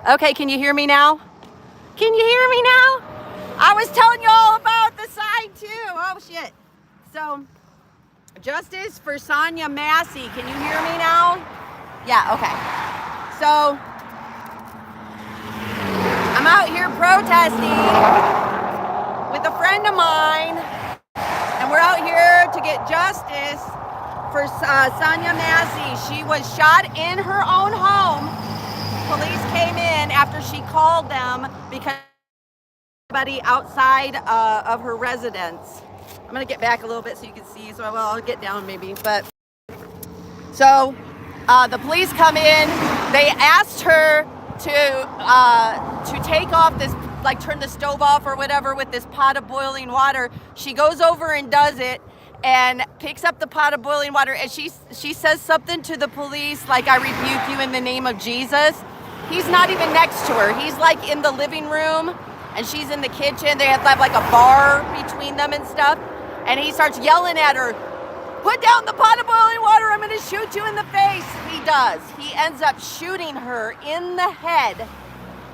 Okay, can you hear me now? Can you hear me now? I was telling you all about the sign too. Oh shit. So, justice for Sonia Massey. Can you hear me now? Yeah, okay. So, I'm out here protesting with a friend of mine, and we're out here to get justice for Sonia Massey. She was shot in her own home. Police came in after she called them because somebody outside of her residence. I'm gonna get back a little bit so you can see. So I'll get down maybe. But so the police come in. They asked her to take off this, like turn the stove off or whatever with this pot of boiling water. She goes over and does it and picks up the pot of boiling water, and she says something to the police like, "I rebuke you in the name of Jesus." He's not even next to her. He's like in the living room and she's in the kitchen. They have like a bar between them and stuff. And he starts yelling at her, "Put down the pot of boiling water, I'm gonna shoot you in the face." He does. He ends up shooting her in the head.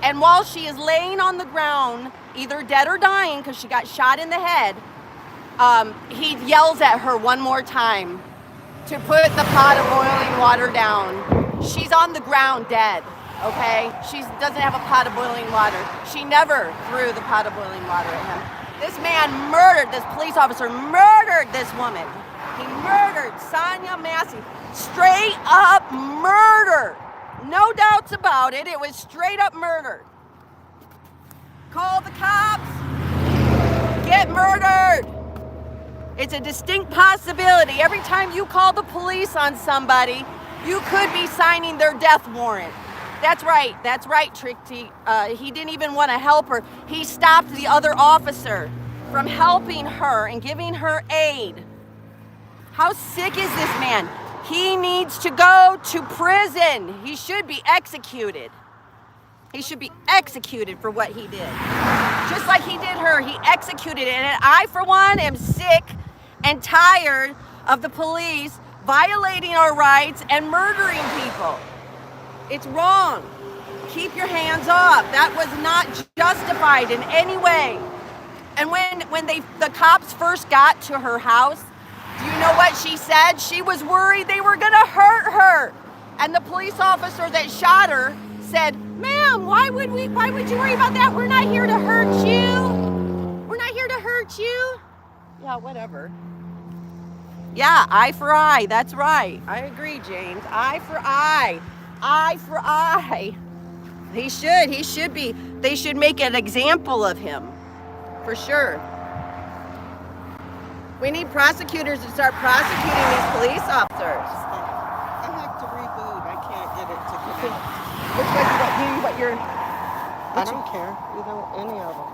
And while she is laying on the ground, either dead or dying because she got shot in the head, he yells at her one more time to put the pot of boiling water down. She's on the ground dead. Okay, she doesn't have a pot of boiling water. She never threw the pot of boiling water at him. This man murdered, this police officer murdered this woman. He murdered Sonia Massey. Straight up murder. No doubts about it. It was straight up murder. Call the cops. Get murdered. It's a distinct possibility. Every time you call the police on somebody, you could be signing their death warrant. That's right, Trixie. He didn't even want to help her. He stopped the other officer from helping her and giving her aid. How sick is this man? He needs to go to prison. He should be executed. He should be executed for what he did. Just like he did her, he executed it. And I, for one, am sick and tired of the police violating our rights and murdering people. It's wrong. Keep your hands off. That was not justified in any way. And when the cops first got to her house, do you know what she said? She was worried they were gonna hurt her. And the police officer that shot her said, "Ma'am, why would you worry about that? We're not here to hurt you. We're not here to hurt you." Yeah, whatever. Yeah, eye for eye. That's right. I agree, James. Eye for eye. Eye for eye. He should be. They should make an example of him, for sure. We need prosecutors to start prosecuting these police officers. I have to reboot. I can't get it to connect. Which one what you're... I don't care. Any of them.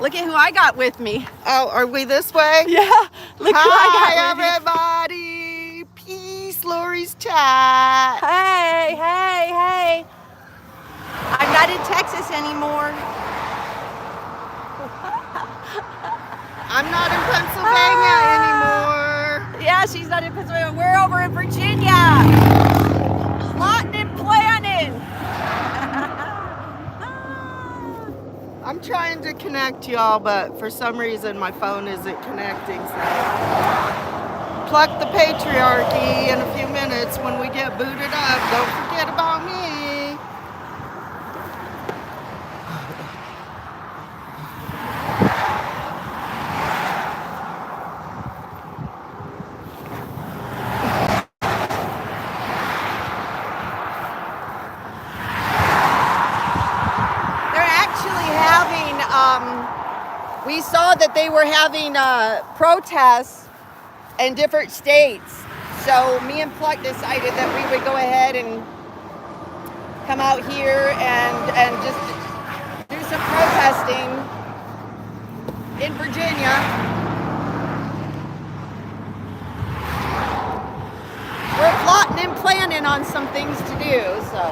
Look at who I got with me. Oh, are we this way? Yeah. Look who I got with everybody. Peace, Lori's chat. Hey. I'm not in Texas anymore. I'm not in Pennsylvania anymore. Yeah, she's not in Pennsylvania. We're over in Virginia. Plotting and planning. I'm trying to connect y'all, but for some reason my phone isn't connecting. So. Pluck the Patriarchy in a few minutes when we get booted up. Don't forget about me. They're actually having, we saw that they were having protests in different states. So me and Pluck decided that we would go ahead and come out here and just do some protesting in Virginia. We're plotting and planning on some things to do, so.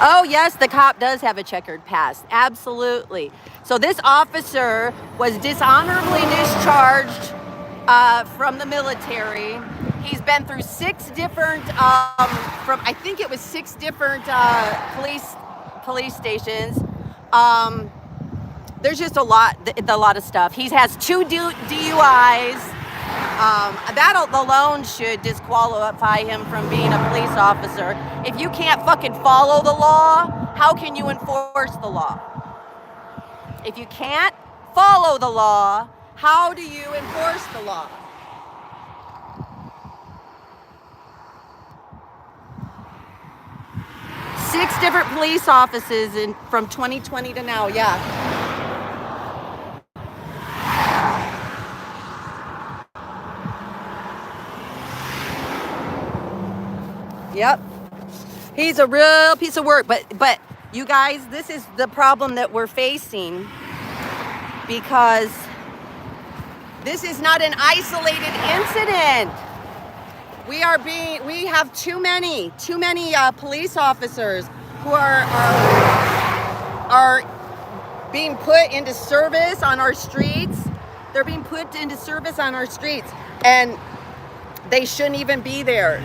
Oh, yes, the cop does have a checkered past. Absolutely. So this officer was dishonorably discharged from the military. He's been through 6 different, I think it was 6 different police stations. There's just a lot of stuff. He has 2 DUIs. That alone should disqualify him from being a police officer. If you can't fucking follow the law, how can you enforce the law? If you can't follow the law, how do you enforce the law? Six different police offices from 2020 to now, yeah. Yep. He's a real piece of work, but you guys, this is the problem that we're facing, because this is not an isolated incident. We have too many police officers who are being put into service on our streets. They're being put into service on our streets, and they shouldn't even be there.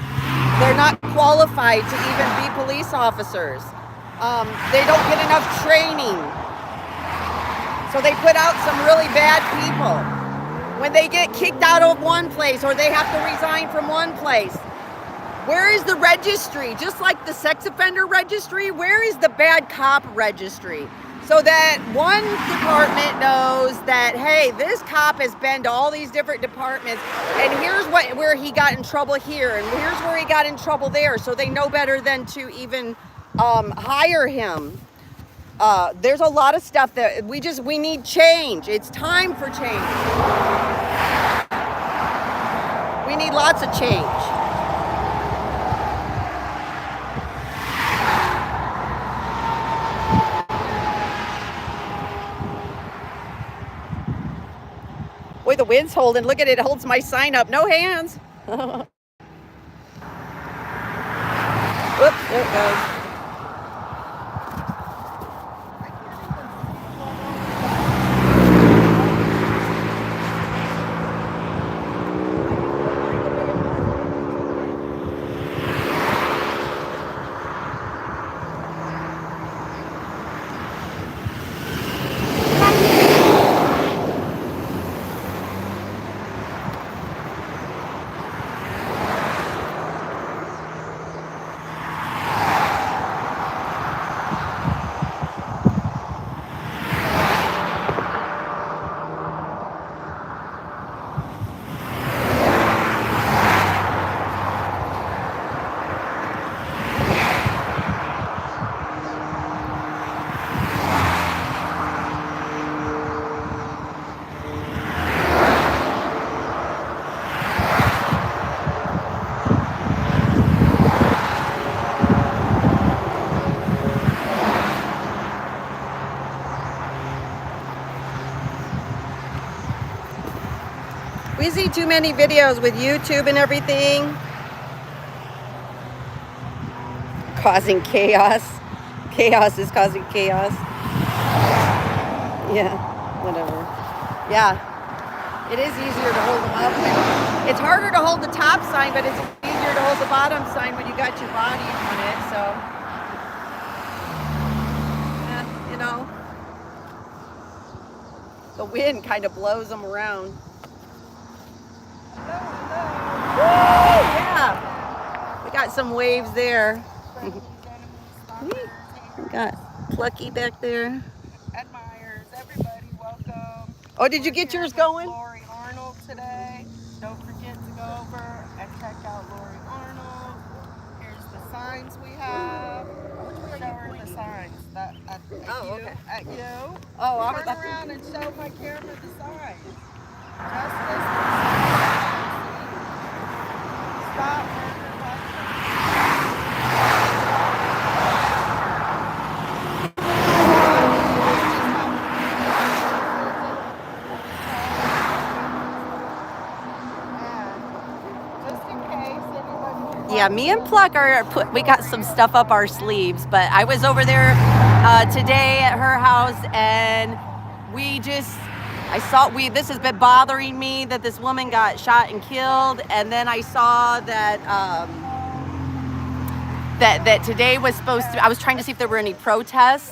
They're not qualified to even be police officers. They don't get enough training. So they put out some really bad people. When they get kicked out of one place or they have to resign from one place, where is the registry? Just like the sex offender registry, where is the bad cop registry? So that one department knows that, hey, this cop has been to all these different departments, and here's where he got in trouble here, and here's where he got in trouble there, so they know better than to even hire him. There's a lot of stuff that we need change. It's time for change. We need lots of change. Boy, the wind's holding. Look at it. It holds my sign up. No hands. Whoops, there it goes. We see too many videos with YouTube and everything causing chaos. Chaos is causing chaos. Yeah, whatever. Yeah, it is easier to hold them up. It's harder to hold the top sign, but it's easier to hold the bottom sign when you got your body on it. So, yeah, you know, the wind kind of blows them around. Woo, yeah, we got some waves there. We got Plucky back there. Admirers, everybody, welcome. Oh, did you get yours going? Lori Arnold today. Don't forget to go over and check out Lori Arnold. Here's the signs we have. Show her the signs. Okay. At you. Oh, I Turn was around and show my camera the signs. Justice. Stop murder Yeah, me and Pluck we got some stuff up our sleeves, but I was over there today at her house, and this has been bothering me that this woman got shot and killed, and then I saw that that today was I was trying to see if there were any protests,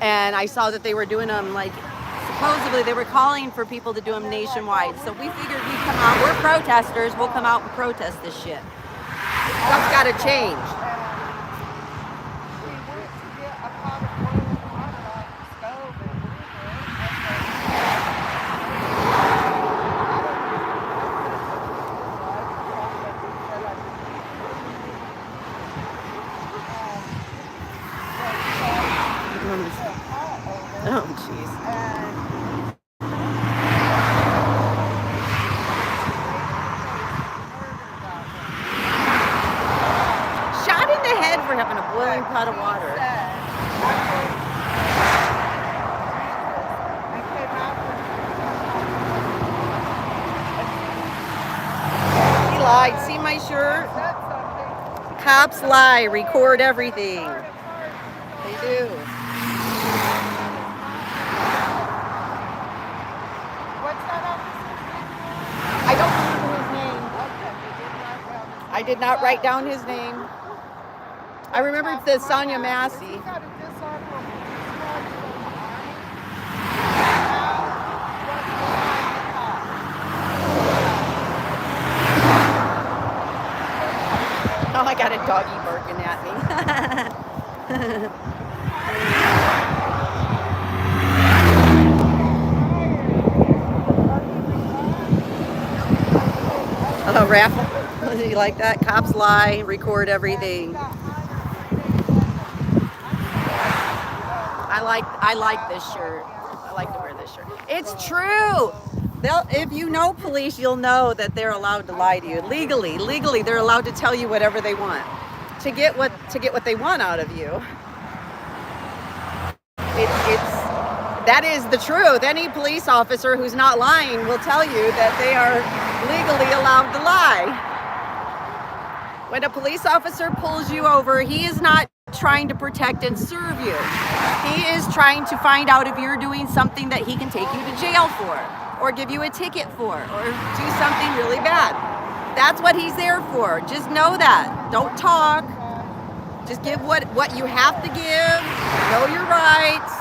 and I saw that they were doing them, like, supposedly they were calling for people to do them nationwide. So we figured we'd come out. We're protesters. We'll come out and protest this shit. Stuff's got to change. Oh, jeez. Shot in the head for having a boiling pot of water. He lied. See my shirt? Cops lie. Record everything. They do. I don't remember his name. I did not write down his name. I remember it says Sonia Massey. Oh, I got a doggy barking at me. Oh, raffle. You like that? Cops lie, record everything. I like this shirt. I like to wear this shirt. It's true. If you know police, you'll know that they're allowed to lie to you. Legally, they're allowed to tell you whatever they want to get what they want out of you. That is the truth. Any police officer who's not lying will tell you that they are legally allowed to lie. When a police officer pulls you over, he is not trying to protect and serve you. He is trying to find out if you're doing something that he can take you to jail for, or give you a ticket for, or do something really bad. That's what he's there for. Just know that. Don't talk. Just give what you have to give. Know your rights.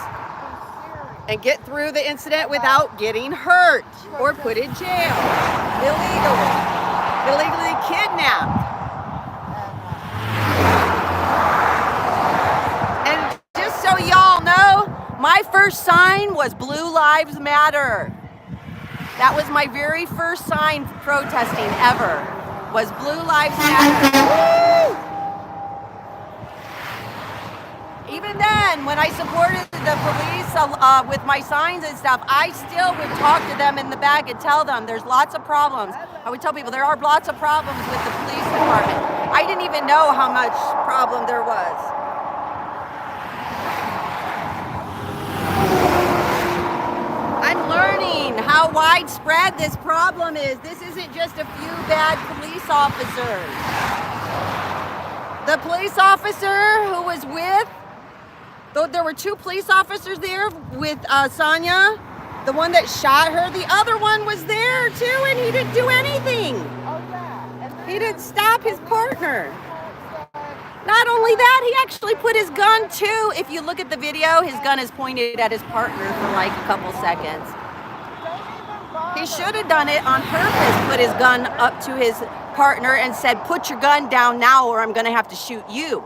And get through the incident without getting hurt or put in jail. Illegally kidnapped. And just so y'all know, my first sign was Blue Lives Matter. That was my very first sign protesting ever, was Blue Lives Matter. Woo! Even then, when I supported the police with my signs and stuff, I still would talk to them in the back and tell them there's lots of problems. I would tell people there are lots of problems with the police department. I didn't even know how much problem there was. I'm learning how widespread this problem is. This isn't just a few bad police officers. The police officer who was with, there were two police officers there with Sonia, the one that shot her. The other one was there too, and he didn't do anything. He didn't stop his partner. Not only that, he actually put his gun too. If you look at the video, his gun is pointed at his partner for like a couple seconds. He should have done it on purpose, put his gun up to his partner and said, "Put your gun down now or I'm gonna have to shoot you,"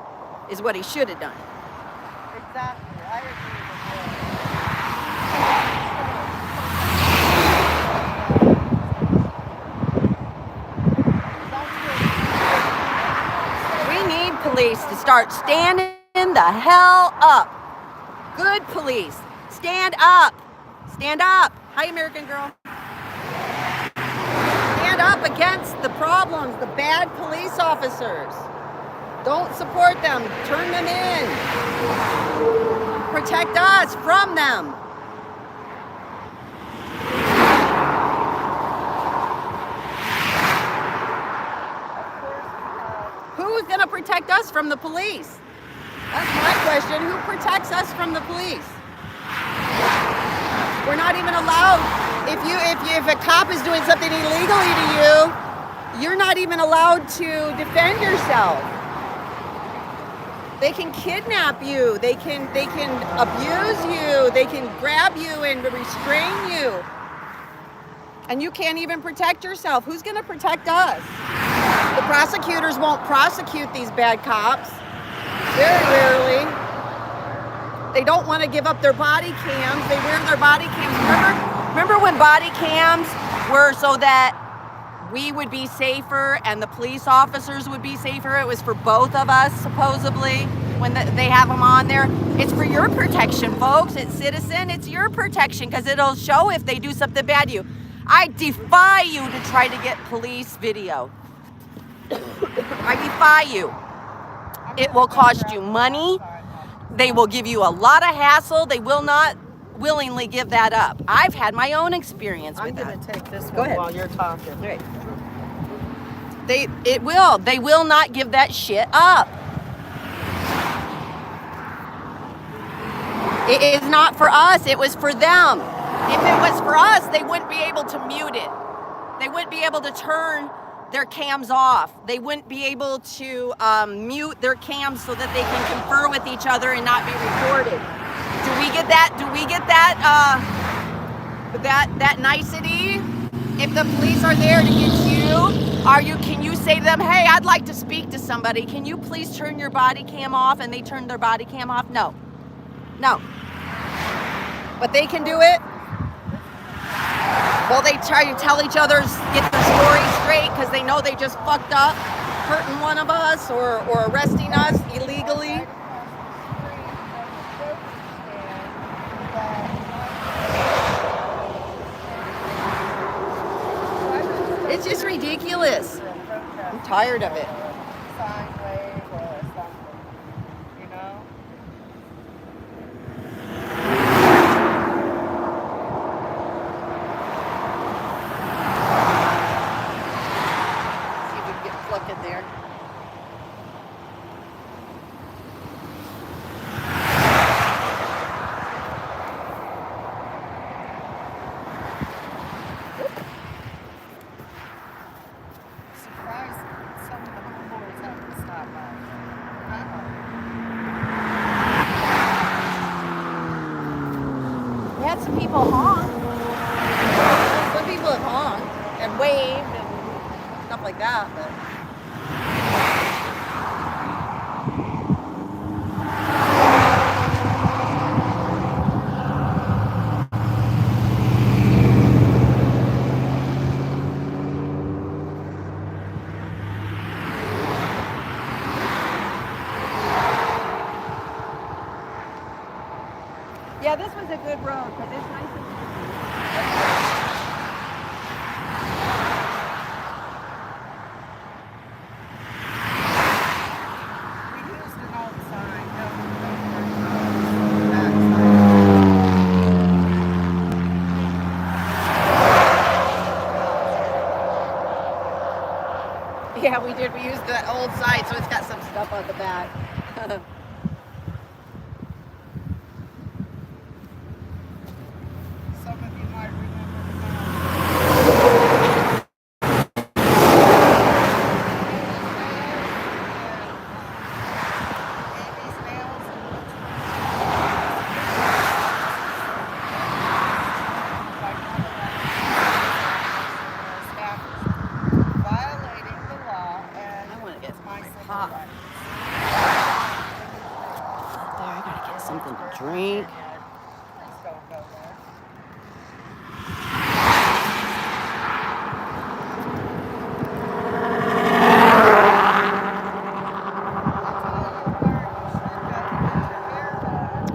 is what he should have done. Exactly. I agree with We need police to start standing the hell up. Good police. Stand up. Stand up. Hi, American girl. Stand up against the problems, the bad police officers. Don't support them. Turn them in. Protect us from them. Who's protect us from the police? That's my question. Who protects us from the police? We're not even allowed. If a cop is doing something illegally to you, you're not even allowed to defend yourself. They can kidnap you. They can abuse you. They can grab you and restrain you. And you can't even protect yourself. Who's going to protect us? The prosecutors won't prosecute these bad cops. Very rarely. They don't want to give up their body cams. They wear their body cams. Remember when body cams were so that we would be safer and the police officers would be safer? It was for both of us, supposedly, when they have them on there. It's for your protection, folks. It's citizen. It's your protection because it'll show if they do something bad to you. I defy you to try to get police video. I defy you. It will cost you money. They will give you a lot of hassle. They will not willingly give that up. I've had my own experience with that. I'm going to take this Go one ahead. while you're talking. Right. They will not give that shit up. It is not for us. It was for them. If it was for us, they wouldn't be able to mute it. They wouldn't be able to turn their cams off. They wouldn't be able to mute their cams so that they can confer with each other and not be recorded. Do we get that? Do we get that? That nicety? If the police are there to get you, can you say to them, hey, I'd like to speak to somebody. Can you please turn your body cam off? And they turn their body cam off? No. No. But they can do it. Well, they try to tell each other, get their story straight because they know they just fucked up, hurting one of us or arresting us illegally. It's just ridiculous. I'm tired of it. Some people honk. Some people have honked and waved and stuff like that, but yeah, this was a good road because it's nice and we used it all the time. Yeah, we did. We used the old side, so it's got some stuff on the back. Something to drink.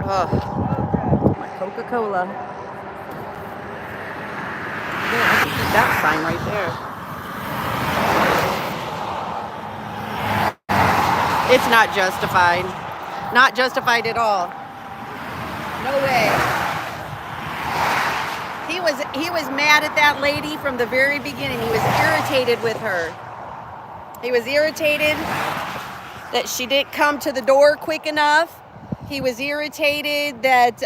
Oh, my Coca-Cola. Yeah, I can keep that sign right there. It's not justified. Not justified at all. No way. He was mad at that lady from the very beginning. He was irritated with her. He was irritated that she didn't come to the door quick enough. He was irritated that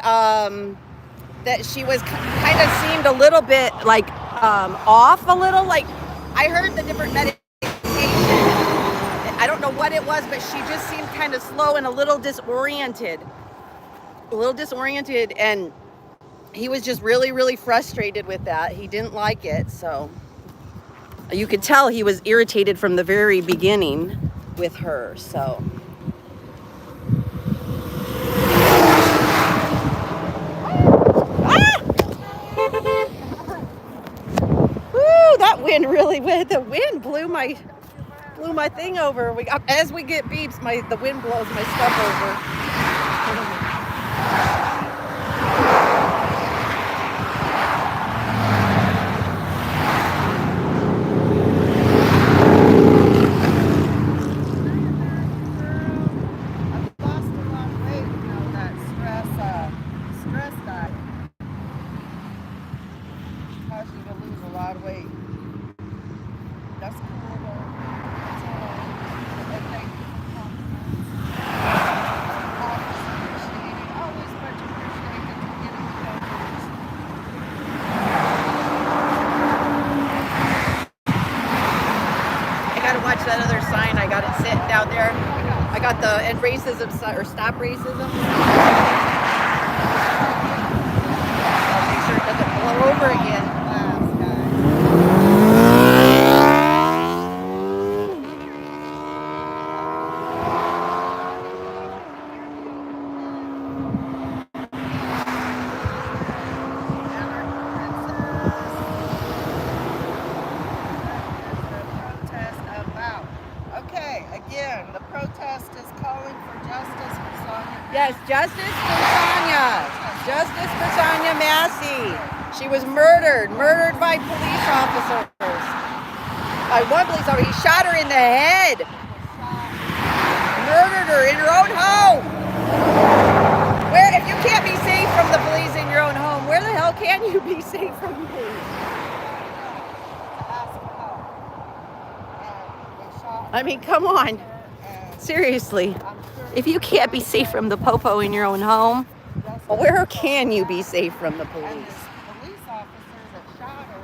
that she was kind of seemed a little bit like off a little. Like I heard the different medication. I don't know what it was, but she just seemed kind of slow and a little disoriented. And he was just really, really frustrated with that. He didn't like it, so you could tell he was irritated from the very beginning with her, so. Ah! Woo, that wind really went. The wind blew my thing over. As we get beeps, the wind blows my stuff over. Watch that other sign. I got it sitting down there. I got the end racism or stop racism. I'll make sure it doesn't blow over again. Yes, justice for Sonya. Justice for Sonya Massey. She was murdered by police officers. By one police officer. He shot her in the head. Murdered her in her own home. Where, if you can't be safe from the police in your own home, where the hell can you be safe from the police? I mean, come on. Seriously. If you can't be safe from the popo in your own home, where can you be safe from the police? And the police officer that shot her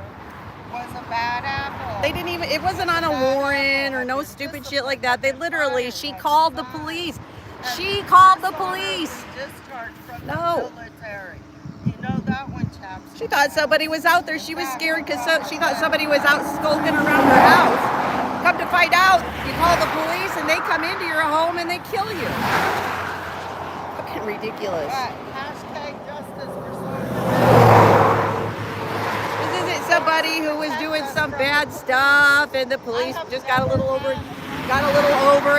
was a bad apple. They didn't even, it wasn't on a warrant or no stupid shit like that. They literally, she called the police. She called the police. Discharged from the No. military. You know that one, chaps. She thought somebody was out there. She was scared because she thought somebody was out skulking around her house. Come to find out, you call the police and they come into your home and they kill you. Fucking ridiculous. Hashtag justice for Sonya. This isn't somebody who was doing some bad stuff and the police just got a little over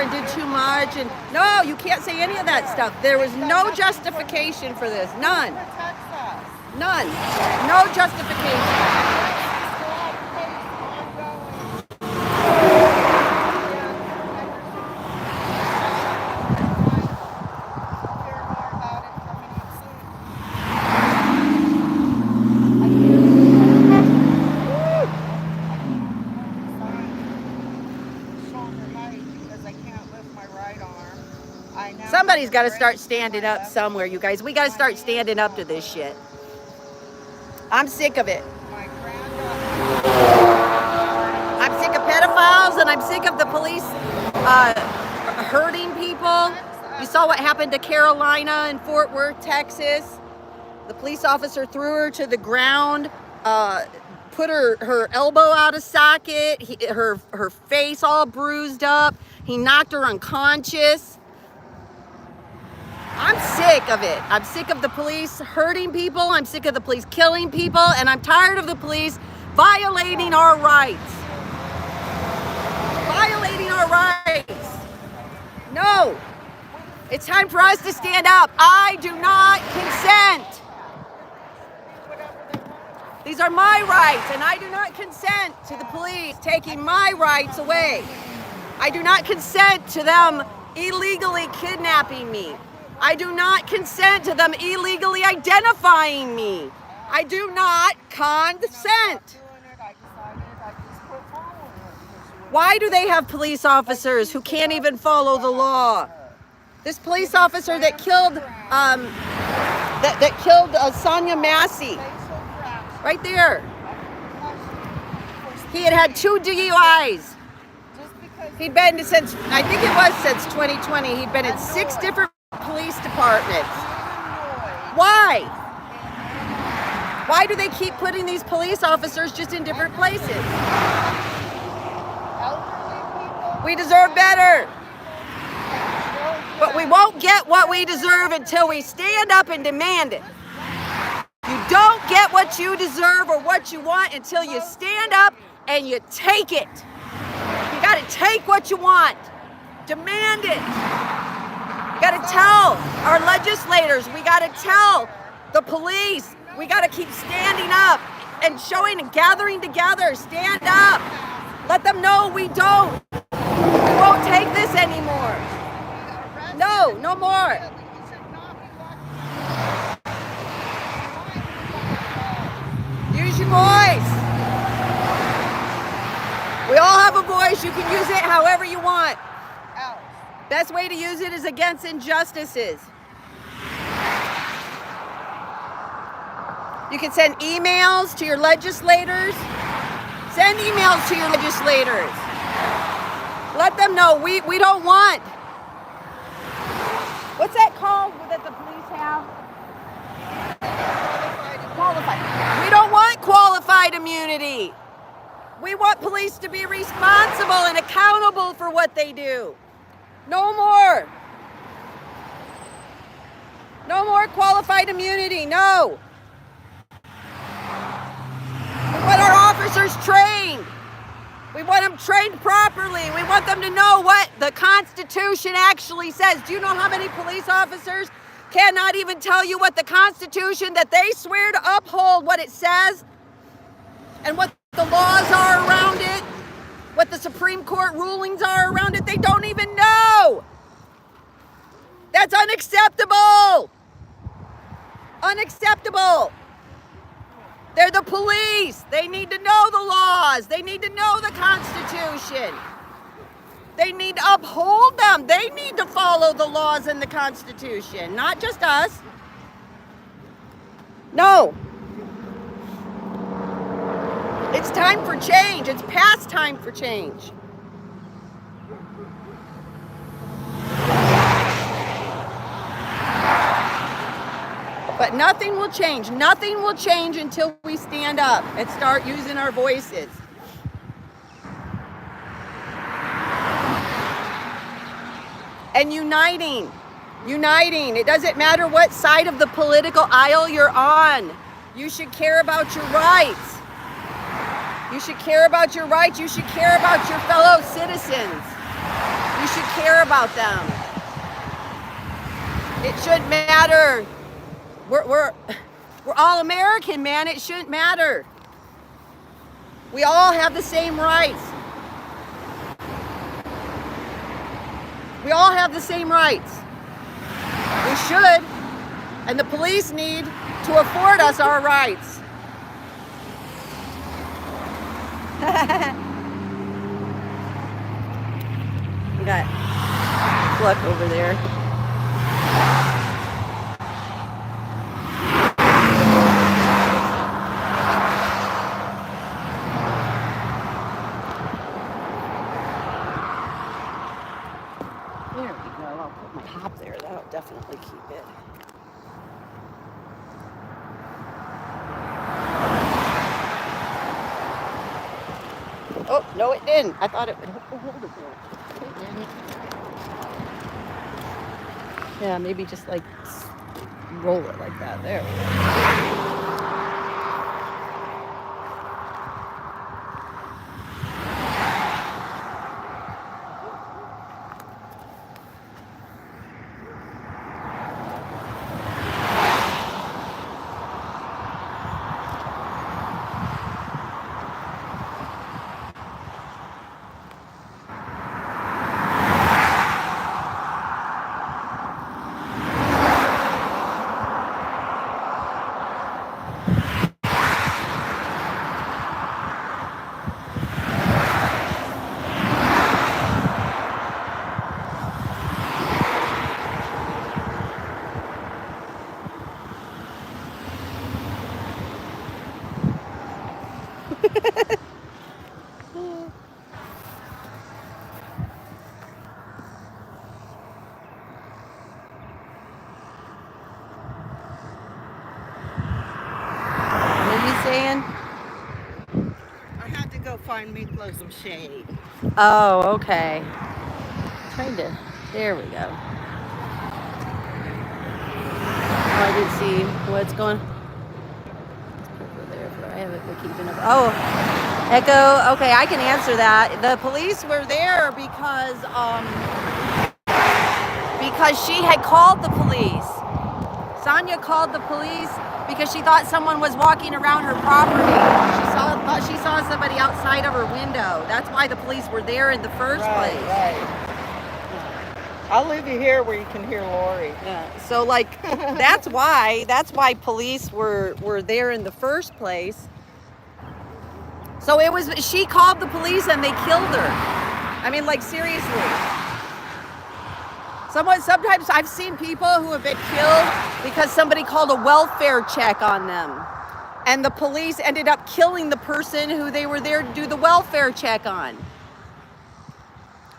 and did too much. And no, you can't say any of that stuff. There was no justification for this. None. None. No justification. Somebody's got to start standing up somewhere, you guys. We got to start standing up to this shit. I'm sick of it. I'm sick of pedophiles and I'm sick of the police hurting people. You saw what happened to Carolina in Fort Worth, Texas. The police officer threw her to the ground, put her elbow out of socket, her face all bruised up. He knocked her unconscious. I'm sick of it. I'm sick of the police hurting people. I'm sick of the police killing people. And I'm tired of the police violating our rights. Violating our rights. No. It's time for us to stand up. I do not consent. These are my rights, and I do not consent to the police taking my rights away. I do not consent to them illegally kidnapping me. I do not consent to them illegally identifying me. I do not consent. Why do they have police officers who can't even follow the law? This police officer that killed Sonia Massey, right there. He had 2 DUIs. He'd been since, I think it was since 2020, he'd been in 6 different police departments. Why? Why do they keep putting these police officers just in different places? We deserve better. But we won't get what we deserve until we stand up and demand it. You don't get what you deserve or what you want until you stand up and you take it. You got to take what you want. Demand it. You got to tell our legislators. We got to tell the police. We got to keep standing up and showing and gathering together. Stand up. Let them know we don't. We won't take this anymore. No, no more. Use your voice. We all have a voice. You can use it however you want. Best way to use it is against injustices. You can send emails to your legislators. Send emails to your legislators. Let them know we don't want. What's that called that the police have? Qualified. We don't want qualified immunity. We want police to be responsible and accountable for what they do. No more. No more qualified immunity. No. We want our officers trained. We want them trained properly. We want them to know what the Constitution actually says. Do you know how many police officers cannot even tell you what the Constitution that they swear to uphold, what it says, and what the laws are around it, what the Supreme Court rulings are around it? They don't even know. That's unacceptable. Unacceptable. They're the police. They need to know the laws. They need to know the Constitution. They need to uphold them. They need to follow the laws and the Constitution, not just us. No. It's time for change. It's past time for change. But nothing will change. Nothing will change until we stand up and start using our voices. And uniting. Uniting. It doesn't matter what side of the political aisle you're on. You should care about your rights. You should care about your rights. You should care about your fellow citizens. You should care about them. It shouldn't matter. We're all American, man. It shouldn't matter. We all have the same rights. We all have the same rights. We should. And the police need to afford us our rights. We got Pluck over there. There we go. I'll put my top there. That'll definitely keep it. Oh, no, it didn't. I thought it would hold it there. It didn't. Yeah, maybe just like roll it like that. There we go. What are you saying? I had to go find Miklo some shade. Oh, okay. Trying to. There we go. Oh, I didn't see what's going over there. I haven't been keeping up. Oh, Echo. Okay, I can answer that. The police were there because she had called the police. Sonia called the police because she thought someone was walking around her property. Thought she saw somebody outside of her window. That's why the police were there in the first place. Right. I'll leave you here where you can hear Lori. Yeah. So like that's why police were there in the first place. So she called the police and they killed her. I mean, like, seriously. Sometimes I've seen people who have been killed because somebody called a welfare check on them. And the police ended up killing the person who they were there to do the welfare check on.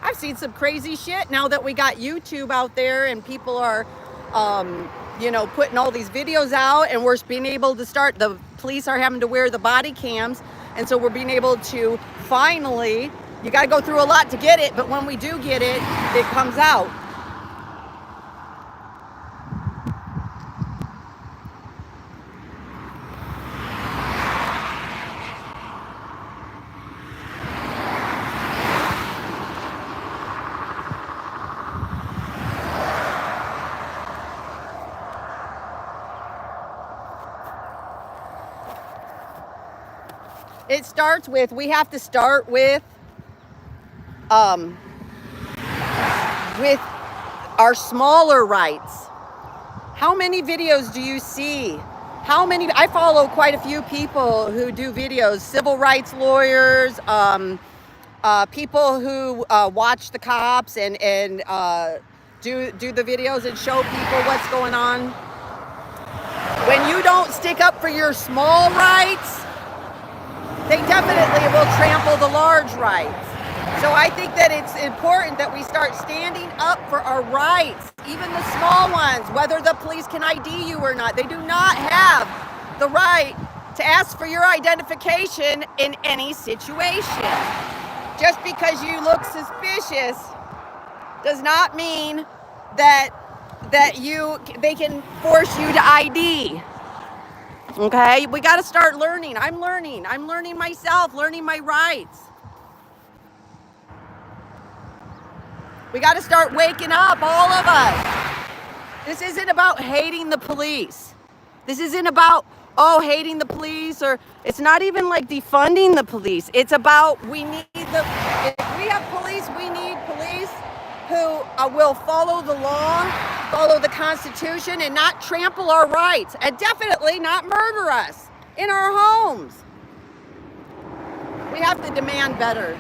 I've seen some crazy shit now that we got YouTube out there and people are, putting all these videos out, and we're being able to the police are having to wear the body cams. And so we're being able to finally, you got to go through a lot to get it, but when we do get it, it comes out. It starts with, we have to start with our smaller rights. How many videos do you see? I follow quite a few people who do videos, civil rights lawyers, people who watch the cops and do the videos and show people what's going on. When you don't stick up for your small rights, they definitely will trample the large rights. So I think that it's important that we start standing up for our rights, even the small ones, whether the police can ID you or not. They do not have the right to ask for your identification in any situation. Just because you look suspicious does not mean that they can force you to ID. Okay, we got to start learning. I'm learning myself, learning my rights. We got to start waking up, all of us. This isn't about hating the police. This isn't about, hating the police, or it's not even like defunding the police. It's about if we have police, we need police who will follow the law, follow the Constitution, and not trample our rights, and definitely not murder us in our homes. We have to demand better.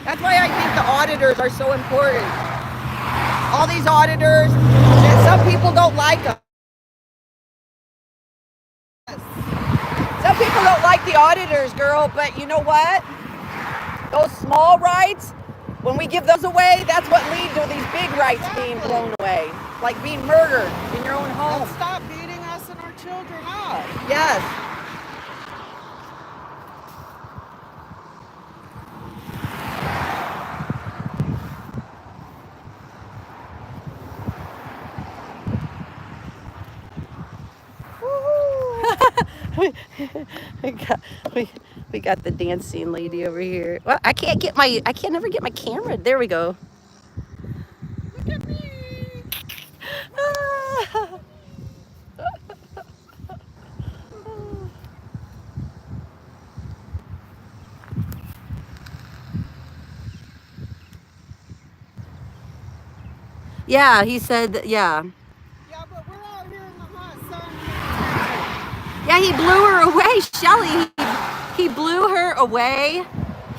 That's why I think the auditors are so important. All these auditors, some people don't like them. Some people don't like the auditors, girl, but you know what? Those small rights, when we give those away, that's what leads to these big rights being blown away. Like being murdered in your own home. And stop beating us and our children up. Yes. we got the dancing lady over here. Well, I can't never get my camera. There we go. Look at me. Yeah, he said, yeah. Yeah, but we're out here in the hot sun. Yeah, he blew her away, Shelly. He blew her away.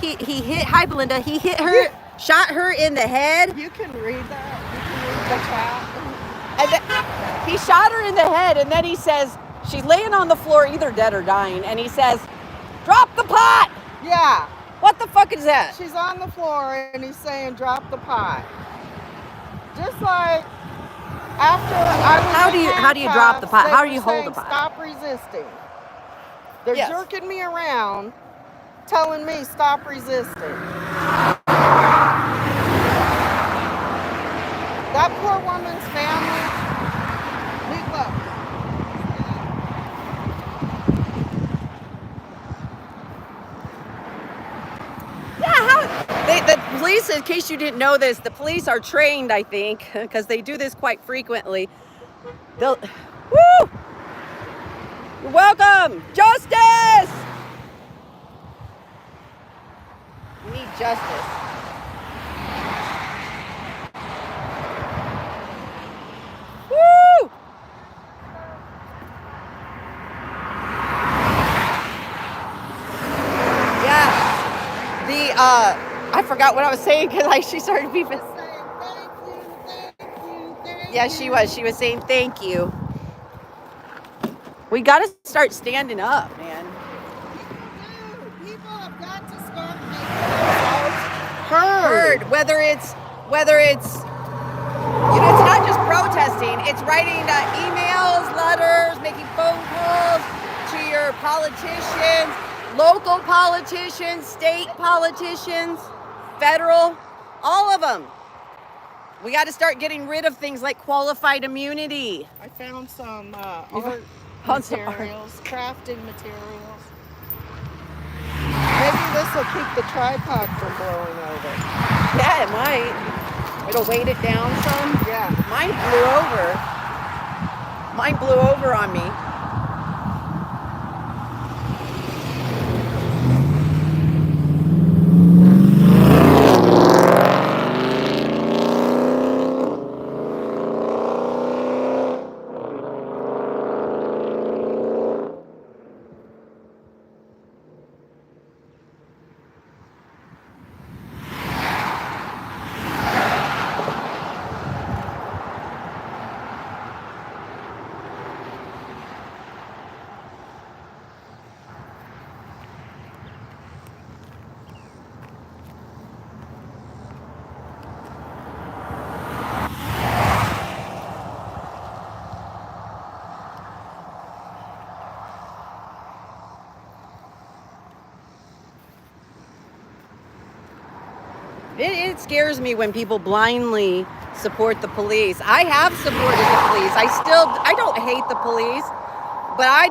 He hit, hi Belinda, he hit her, shot her in the head. You can read that. You can read the chat. And he shot her in the head, and then he says, She's laying on the floor, either dead or dying, and he says, "Drop the pot!" Yeah. What the fuck is that? She's on the floor and he's saying, "Drop the pot." Just like after I was How do you drop the pot? they How do were you hold saying, the pot? "Stop resisting." They're Yes. jerking me around, telling me stop resisting. That poor woman's family. Look. The police, in case you didn't know this, the police are trained, I think, because they do this quite frequently. They'll, woo! You're welcome! Justice! We need justice. Woo! Yeah. I forgot what I was saying because she started beeping. Yeah, she was. She was saying thank you. We got to start standing up, man. People have got to start making themselves Heard. Whether it's it's not just protesting. It's writing emails, letters, making phone calls to your politicians, local politicians, state politicians, federal, all of them. We got to start getting rid of things like qualified immunity. I found some art materials, crafting materials. Maybe this will keep the tripod from blowing over. Yeah, it might. It'll weight it down some. Yeah. Mine blew over. Mine blew over on me. It scares me when people blindly support the police. I have supported the police. I don't hate the police, but I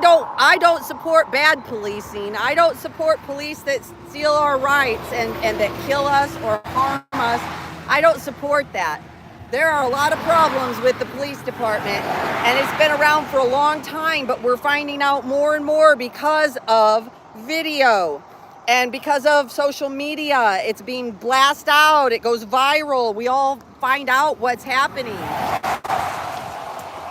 don't support bad policing. I don't support police that steal our rights and that kill us or harm us. I don't support that. There are a lot of problems with the police department, and it's been around for a long time, but we're finding out more and more because of video. And because of social media, it's being blasted out. It goes viral. We all find out what's happening.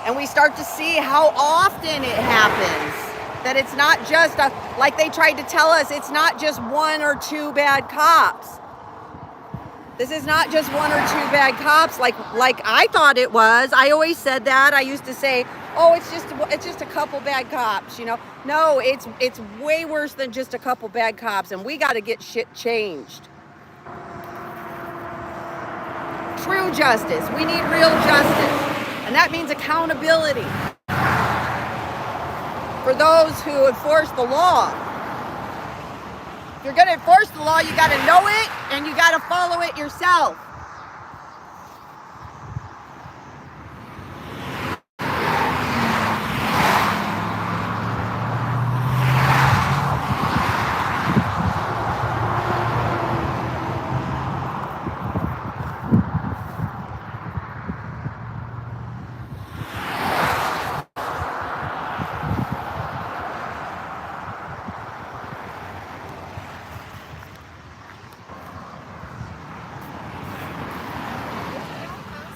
And we start to see how often it happens. That it's not just, like they tried to tell us, it's not just one or two bad cops. This is not just one or two bad cops like I thought it was. I always said that. I used to say, oh, it's just a couple bad cops, you know. No, it's way worse than just a couple bad cops, and we got to get shit changed. True justice. We need real justice. And that means accountability for those who enforce the law. If you're going to enforce the law, you got to know it and you got to follow it yourself.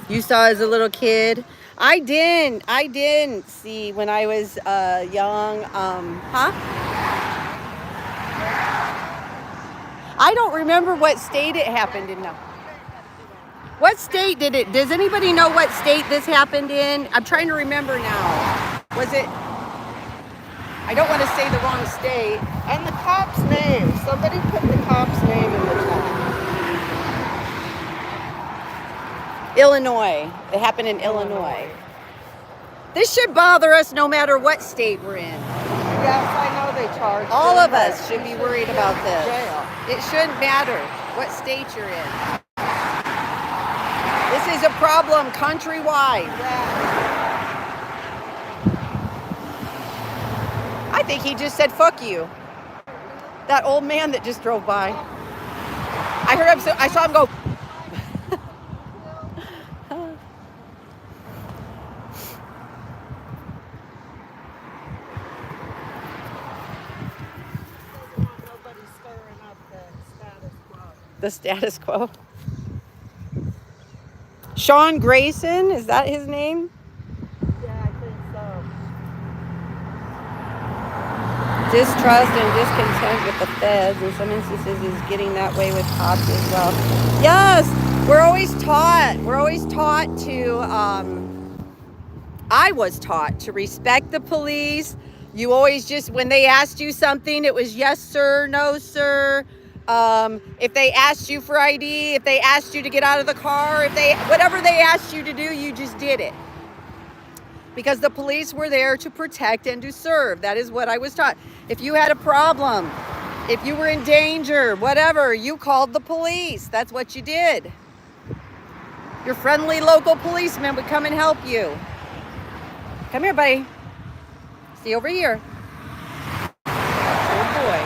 You saw as a little kid? I didn't see when I was young. I don't remember what state it happened in. What state did it? Does anybody know what state this happened in? I'm trying to remember now. Was it? I don't want to say the wrong state. And the cop's name. Somebody put the cop's name in the chat. Illinois. It happened in Illinois. This should bother us no matter what state we're in. Yes, I know they charge. All of us should be worried about this. Jail. It shouldn't matter what state you're in. This is a problem countrywide. Yeah. I think he just said, fuck you. That old man that just drove by. I heard him, I saw him go. The status quo. Sean Grayson, is that his name? Yeah, I think so. Distrust and discontent with the feds. In some instances, is getting that way with cops as well. Yes, we're always taught. We're always taught to. I was taught to respect the police. You always just, when they asked you something, it was yes sir, no sir. If they asked you for ID, if they asked you to get out of the car, whatever they asked you to do, you just did it. Because the police were there to protect and to serve. That is what I was taught. If you had a problem, if you were in danger, whatever, you called the police. That's what you did. Your friendly local policeman would come and help you. Come here, buddy. See over here. Good boy.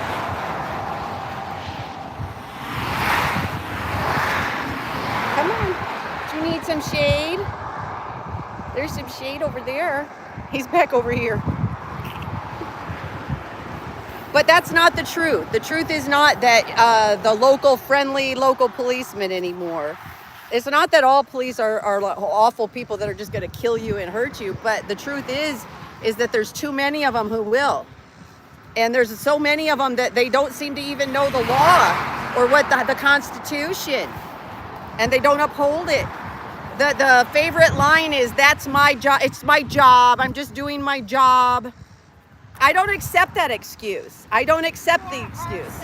Come on. Do you need some shade? There's some shade over there. He's back over here. But that's not the truth. The truth is not that the friendly local policemen anymore. It's not that all police are awful people that are just going to kill you and hurt you. But the truth is that there's too many of them who will. And there's so many of them that they don't seem to even know the law or what the Constitution. And they don't uphold it. The favorite line is, that's my job. It's my job. I'm just doing my job. I don't accept that excuse. I don't accept the excuse.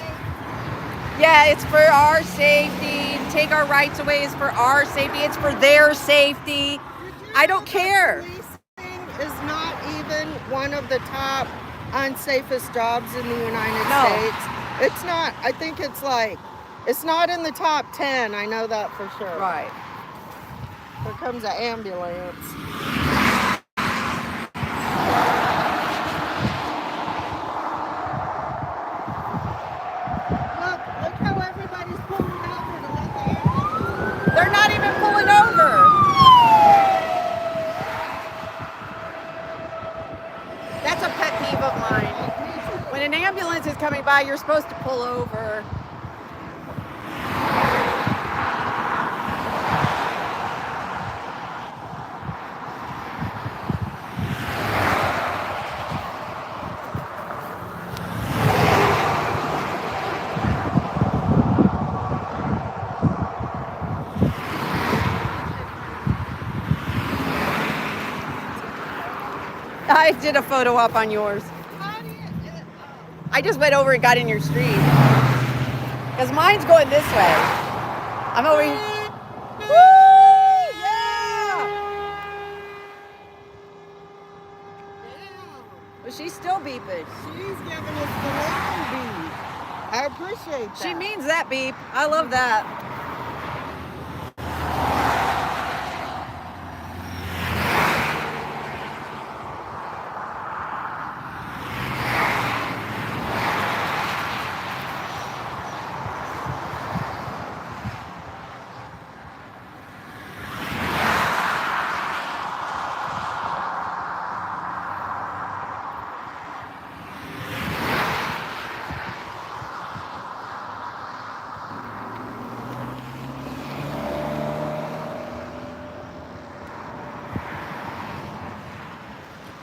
Yeah, it's for our safety. Take our rights away is for our safety. It's for their safety. I don't care. Policing is not even one of the top unsafest jobs in the United States. It's not. I think it's not in the top 10. I know that for sure. Right. Here comes an ambulance. Look how everybody's pulling over to let the ambulance. They're not even pulling over. That's a pet peeve of mine. When an ambulance is coming by, you're supposed to pull over. I did a photo op on yours. I just went over and got in your street. Because mine's going this way. I'm over here. Woo! Yeah! But she's still beeping. She's giving us the long beat. I appreciate that. She means that beep. I love that.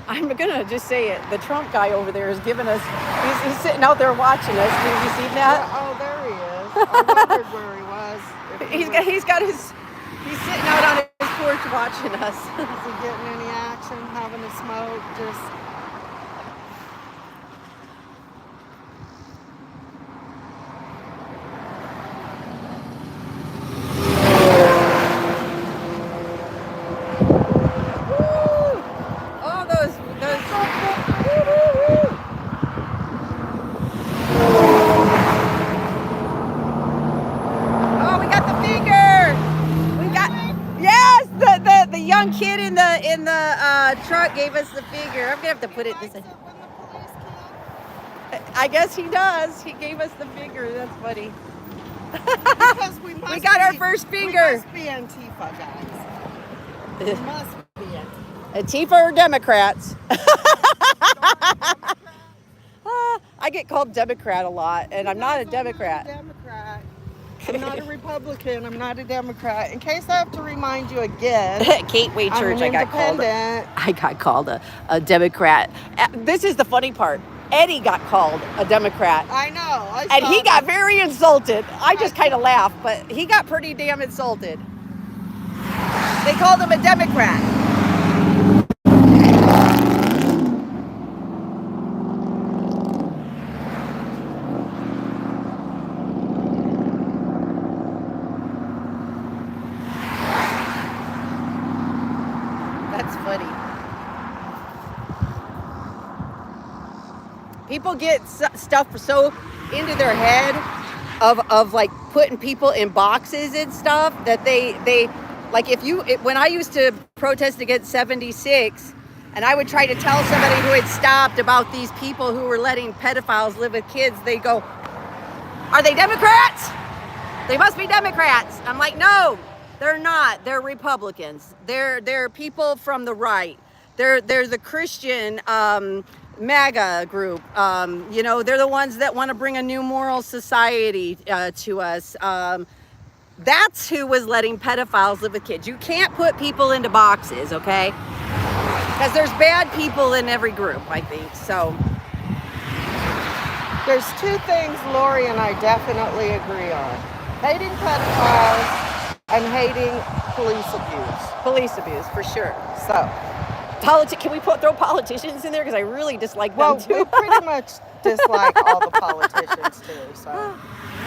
I'm gonna just say it. The Trump guy over there is giving us. He's sitting out there watching us. Did you see that? Yeah, oh, there he is. I wondered where he was. He's sitting out on his porch watching us. Is he getting any action? Having a smoke? Just. truck gave us the figure. I'm gonna have to put it this. Likes it when the police kill. I guess he does. He gave us the figure. That's funny. Because we must We got our be- first We finger. must be Antifa, guys. We must be Antifa. Antifa or Democrats? I get called Democrat a lot, and I'm not a Democrat. I'm not a Republican. I'm not a Democrat. In case I have to remind you again, Gateway I'm Church, an independent. I got called a Democrat. This is the funny part. Eddie got called a Democrat. I know. And he got very insulted. I just kind of laughed, but he got pretty damn insulted. They called him a Democrat. That's funny. People get stuff so into their head of like putting people in boxes and stuff that they like when I used to protest against 76 and I would try to tell somebody who had stopped about these people who were letting pedophiles live with kids, they go, "Are they Democrats? They must be Democrats." I'm like, "No, they're not. They're Republicans. They're people from the right. They're the Christian MAGA group. They're the ones that want to bring a new moral society to us. That's who was letting pedophiles live with kids. You can't put people into boxes, okay? Because there's bad people in every group, I think. So There's two things Lori and I definitely agree on. Hating pedophiles and hating police abuse. police abuse, for sure. So, Can we throw politicians in there? Because I really dislike them too. we pretty much dislike all the politicians too. So,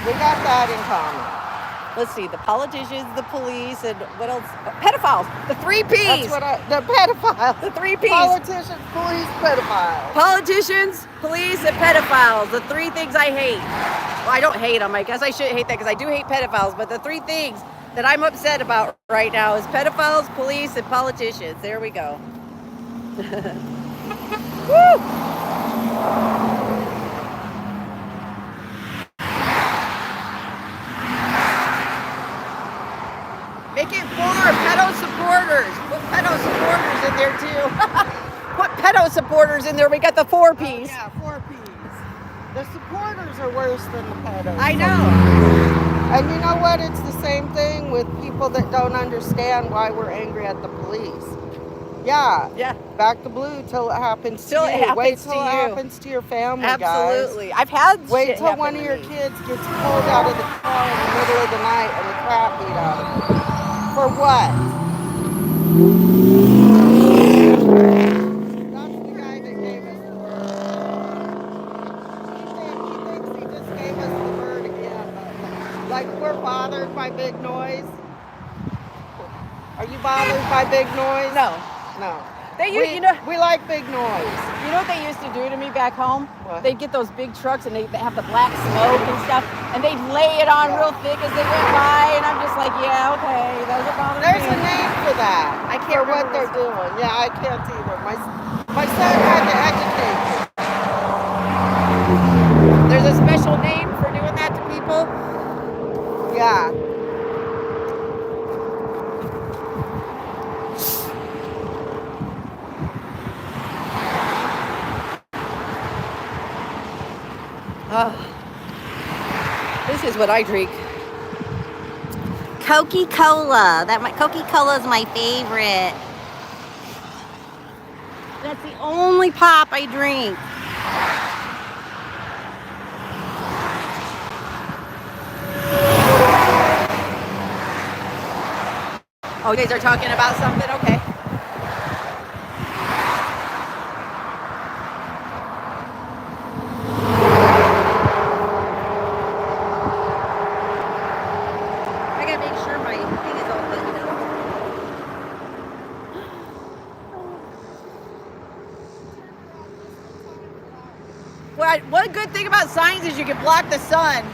we got that in common. Let's see, the politicians, the police, and what else? Pedophiles, the three Ps. The pedophiles. The three Ps. Politicians, police, pedophiles. Politicians, police, and pedophiles. The three things I hate. Well, I don't hate them. I guess I shouldn't hate that because I do hate pedophiles. But the three things that I'm upset about right now is pedophiles, police, and politicians. There we go. Woo! Make it 4 pedo supporters. Put pedo supporters in there too. Put pedo supporters in there. We got the 4 Ps. Oh, yeah, 4 Ps. The supporters are worse than the pedos. I know. And you know what? It's the same thing with people that don't understand why we're angry at the police. Yeah. Yeah. Back to blue till it happens Till to it you. happens Wait to till it you. happens to your family, Absolutely. guys. I've had Wait shit till happen one to of your me. kids gets pulled out of the car in the middle of the night and the crap beat out of them. For what? That's the guy that gave us the bird. He thinks he just gave us the bird again. But, like, we're bothered by big noise. Are you bothered by big noise? No. No. We like big noise. You know what they used to do to me back home? What? They'd get those big trucks and they have the black smoke and stuff, and they'd lay it on real thick as they went by, and I'm just like, yeah, okay, those are bothering There's me. a name for that. I can't for what remember they're doing. Yeah, I can't either. My son had to educate me. There's a special name for doing that to people. Yeah. This is what I drink. Coca-Cola. Coca-Cola is my favorite. That's the only pop I drink. Oh, you guys are talking about something? Okay. I gotta make sure my thing is all lit up. Well, one good thing about signs is you can block the sun.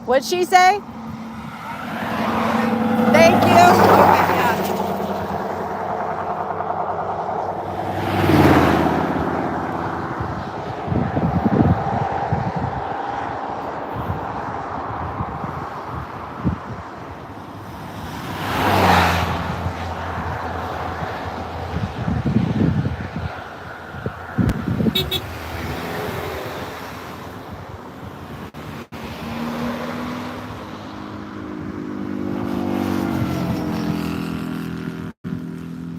What'd she say? Thank you. Okay, yeah.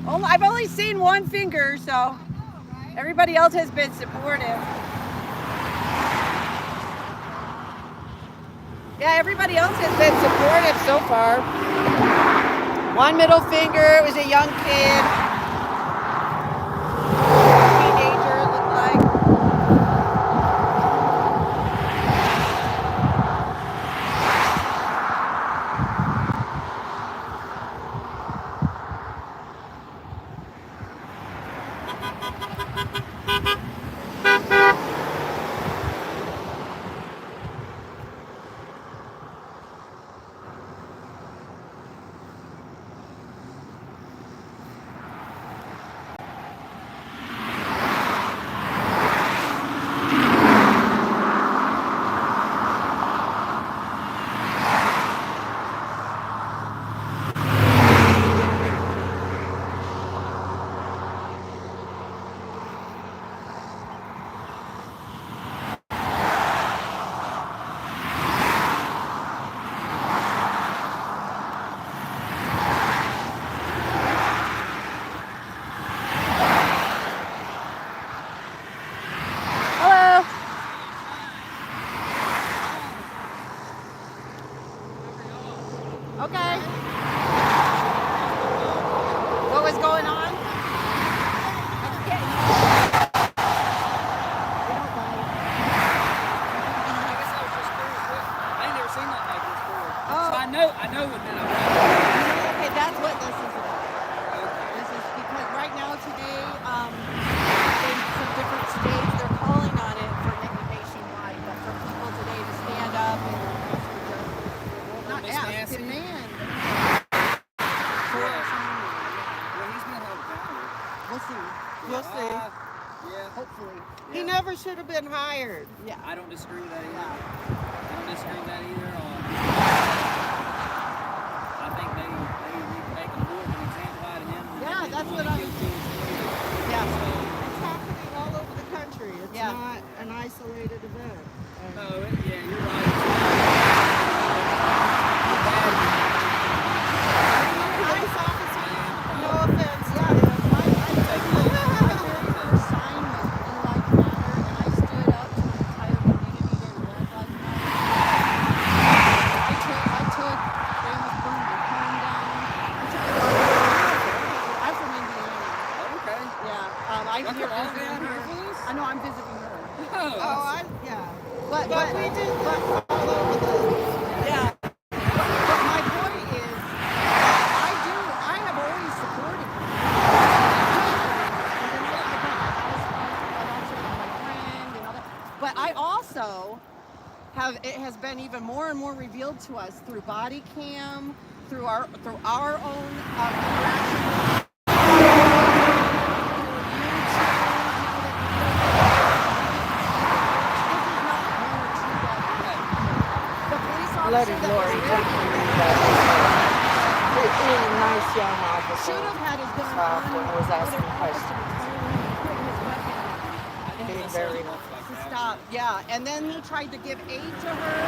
Oh, I've only seen one finger, so everybody else has been supportive. Yeah, everybody else has been supportive so far. One middle finger, it was a young kid. Teenager, it looked like. Hello. Okay. What was going on? I know what that is. Okay, that's what this is about. This is because right now today, in some different states, they're calling on it for nationwide, but for people today to stand up and not ask, demand. Well, he's gonna have power. We'll see. We'll see. Yeah. Hopefully. He never should have been hired. Yeah. I don't disagree with that either. Yeah. I don't disagree with that either. I think they need to make a more of an example out of him. Yeah, that's what I'm. Yeah. It's happening all over the country. It's Yeah. not an isolated event. No, yeah, you're right. Police officer, no offense. Yeah, my very first sign was Blue Lives Matter, and I stood up to an entire community during Red Lives Matter. I took they almost burned the home down. I'm from Indiana. Okay. Yeah, I'm Y'all here come all visiting down here her. for this? I know I'm visiting her. Oh, Yeah. But we do look all over the. yeah. But my point is, I have always supported her. And then I got my house phone, I also got my friend and all that. But I also it has been even more and more revealed to us through body cam, through our own interaction. Bloody glory. Nice young officer. Should have had his gun Stopped on. and was asking questions. I Being think very To stop, yeah. And then he tried to give aid to her.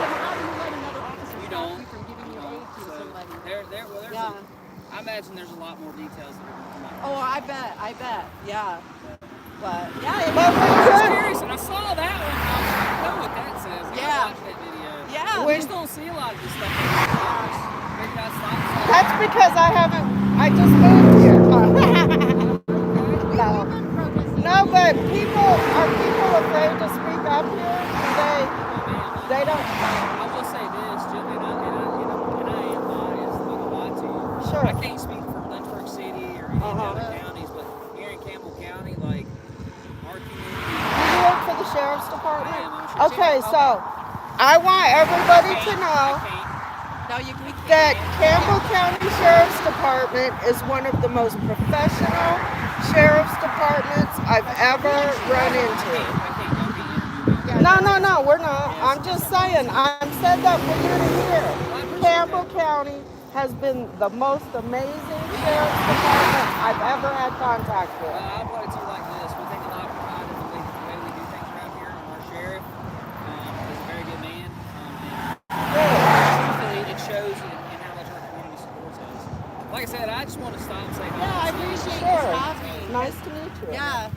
How do you let another officer You stop don't. you from giving your aid to So somebody? there's Yeah. I imagine there's a lot more details that are going to come out. Oh, I bet. Yeah. But yeah, But we I was could. curious, and I saw that one. I know what that says. Yeah. I watched that video. Yeah. We just don't see a lot of this stuff. Maybe not stop. That's because I just moved here. No. we've been protesting. No, but are people afraid to speak up here? They don't. I will say this, Jim, and I am biased. I'm not gonna lie to you. Sure. I can't speak for Lynchburg City or any of the other counties, but here in Campbell County, like our community. You work for the sheriff's department? I am. I'm a Okay, sheriff. so I want everybody to know No, you that Campbell County Sheriff's Department is one of the most professional sheriff's departments I've ever run into. No, we're not. I'm just saying. I'm said that for you to hear. Campbell County has been the most amazing sheriff's department I've ever had contact with. I'll put it to you like this. We take a lot of pride in the way we do things around here. And our sheriff is a very good man. Truthfully, it shows in how much our community supports us. Like I said, I just want to stop and say hi. Yeah, I appreciate you Sure. stopping. Nice to meet you. Yeah,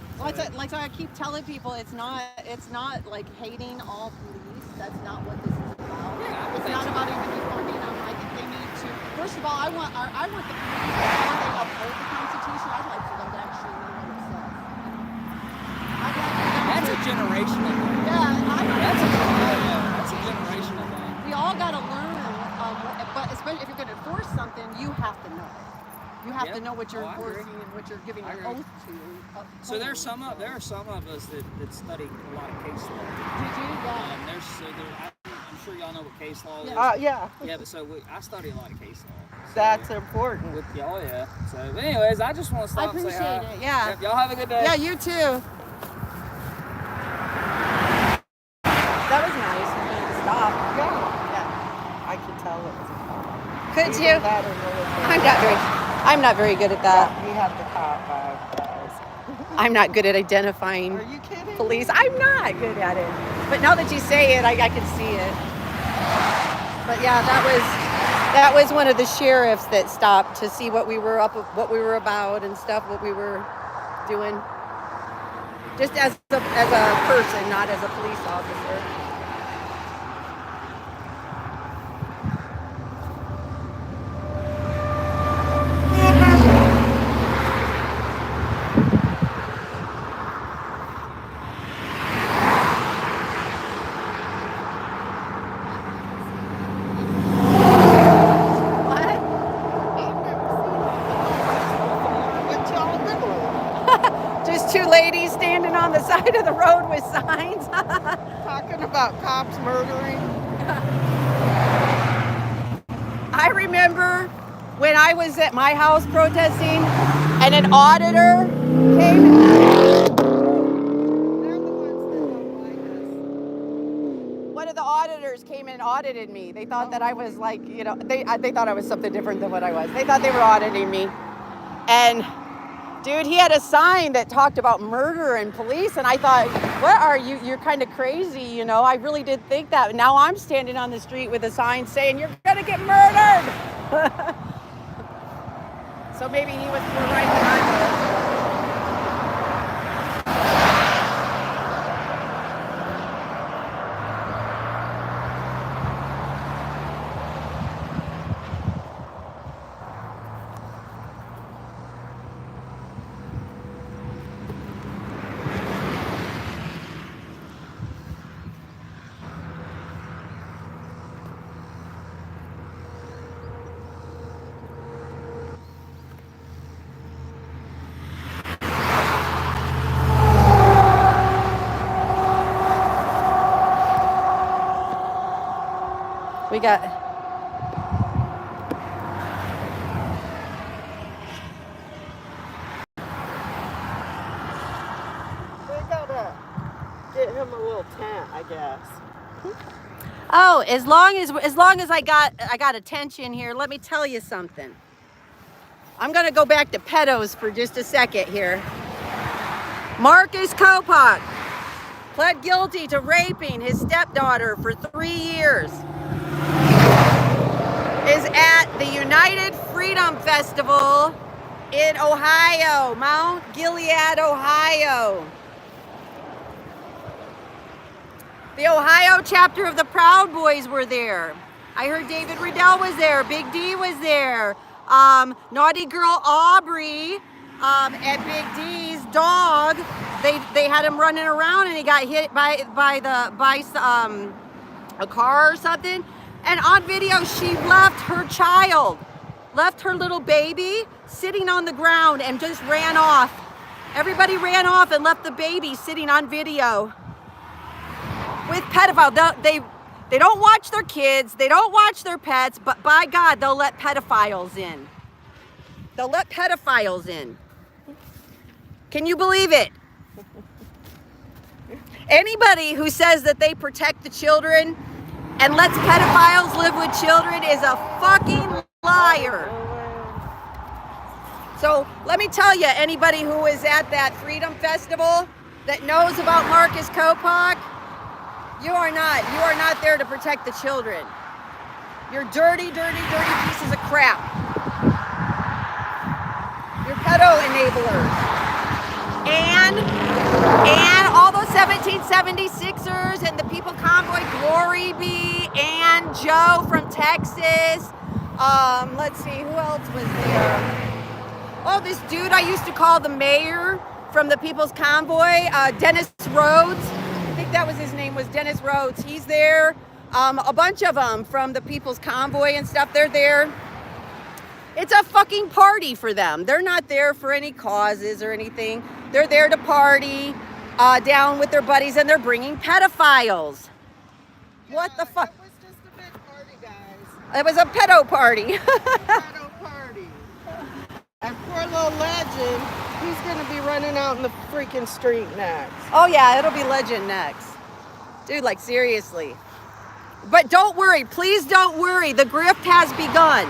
like I keep telling people, it's not like hating all police. That's not what this is about. Yeah, It's not about even uniforming them. I think they need to. First of all, I want the police, before they uphold the Constitution, I'd like for them to actually know what it says. I'd like for them That's to, a generational thing. yeah, That's a generational thing. we all got to learn, but especially if you're going to enforce something, you have to know it. You have to know what you're Oh, I agree. enforcing and what you're giving I an agree. oath to. So there are some of us that study a lot of case law. Did you? Yeah. I'm sure y'all know what case law is. Yeah. Yeah, but I study a lot of case law. So, That's important. yeah. So, anyways, I just want to I stop and say hi. appreciate it. Yeah. Yep, y'all have a good day. Yeah, you too. That was nice for me to stop. I can tell it was a cop. Could Either you? that or military. I'm not very good at that. Yeah, we have the cop vibe, guys. I'm not good at identifying Are you kidding? police. I'm not good at it. But now that you say it, I can see it. But yeah, that was one of the sheriffs that stopped to see what we were about and stuff, what we were doing. Just as a person, not as a police officer. What y'all doing? Just two ladies standing on the side of the road with signs. Talking about cops murdering. I remember when I was at my house protesting and an auditor came. They're the ones that don't like us. One of the auditors came and audited me. They thought that I was like, they thought I was something different than what I was. They thought they were auditing me. And dude, he had a sign that talked about murder and police. And I thought, what are you? You're kind of crazy, I really did think that. Now I'm standing on the street with a sign saying, you're going to get murdered. So maybe he was right behind us. We got. We gotta get him a little tent, I guess. Oh, as long as I got attention here, let me tell you something. I'm gonna go back to pedos for just a second here. Marcus Kopak pled guilty to raping his stepdaughter for 3 years. Is at the United Freedom Festival in Ohio, Mount Gilead, Ohio. The Ohio chapter of the Proud Boys were there. I heard David Riddell was there. Big D was there. Naughty Girl Aubrey and Big D's dog. They had him running around and he got hit by a car or something. And on video, she left her little baby sitting on the ground and just ran off. Everybody ran off and left the baby sitting on video with pedophile. They don't watch their kids. They don't watch their pets. But by God, they'll let pedophiles in. They'll let pedophiles in. Can you believe it? Anybody who says that they protect the children and lets pedophiles live with children is a fucking liar. So let me tell you, anybody who is at that Freedom Festival that knows about Marcus Kopak, you are not there to protect the children. You're dirty, dirty, dirty pieces of crap. You're pedo enablers. And all those 1776ers and the People Convoy, Glory be, and Joe from Texas. Let's see, who else was there? Oh, this dude I used to call the mayor from the People's Convoy, Dennis Rhodes. I think that was his name, was Dennis Rhodes. He's there. A bunch of them from the People's Convoy and stuff, they're there. It's a fucking party for them. They're not there for any causes or anything. They're there to party down with their buddies, and they're bringing pedophiles. What the fuck? It was just a big party, guys. It was a pedo party. Pedo party. And poor little Legend, he's gonna be running out in the freaking street next. Oh yeah, it'll be Legend next. Dude, like seriously. But don't worry, please don't worry. The grift has begun.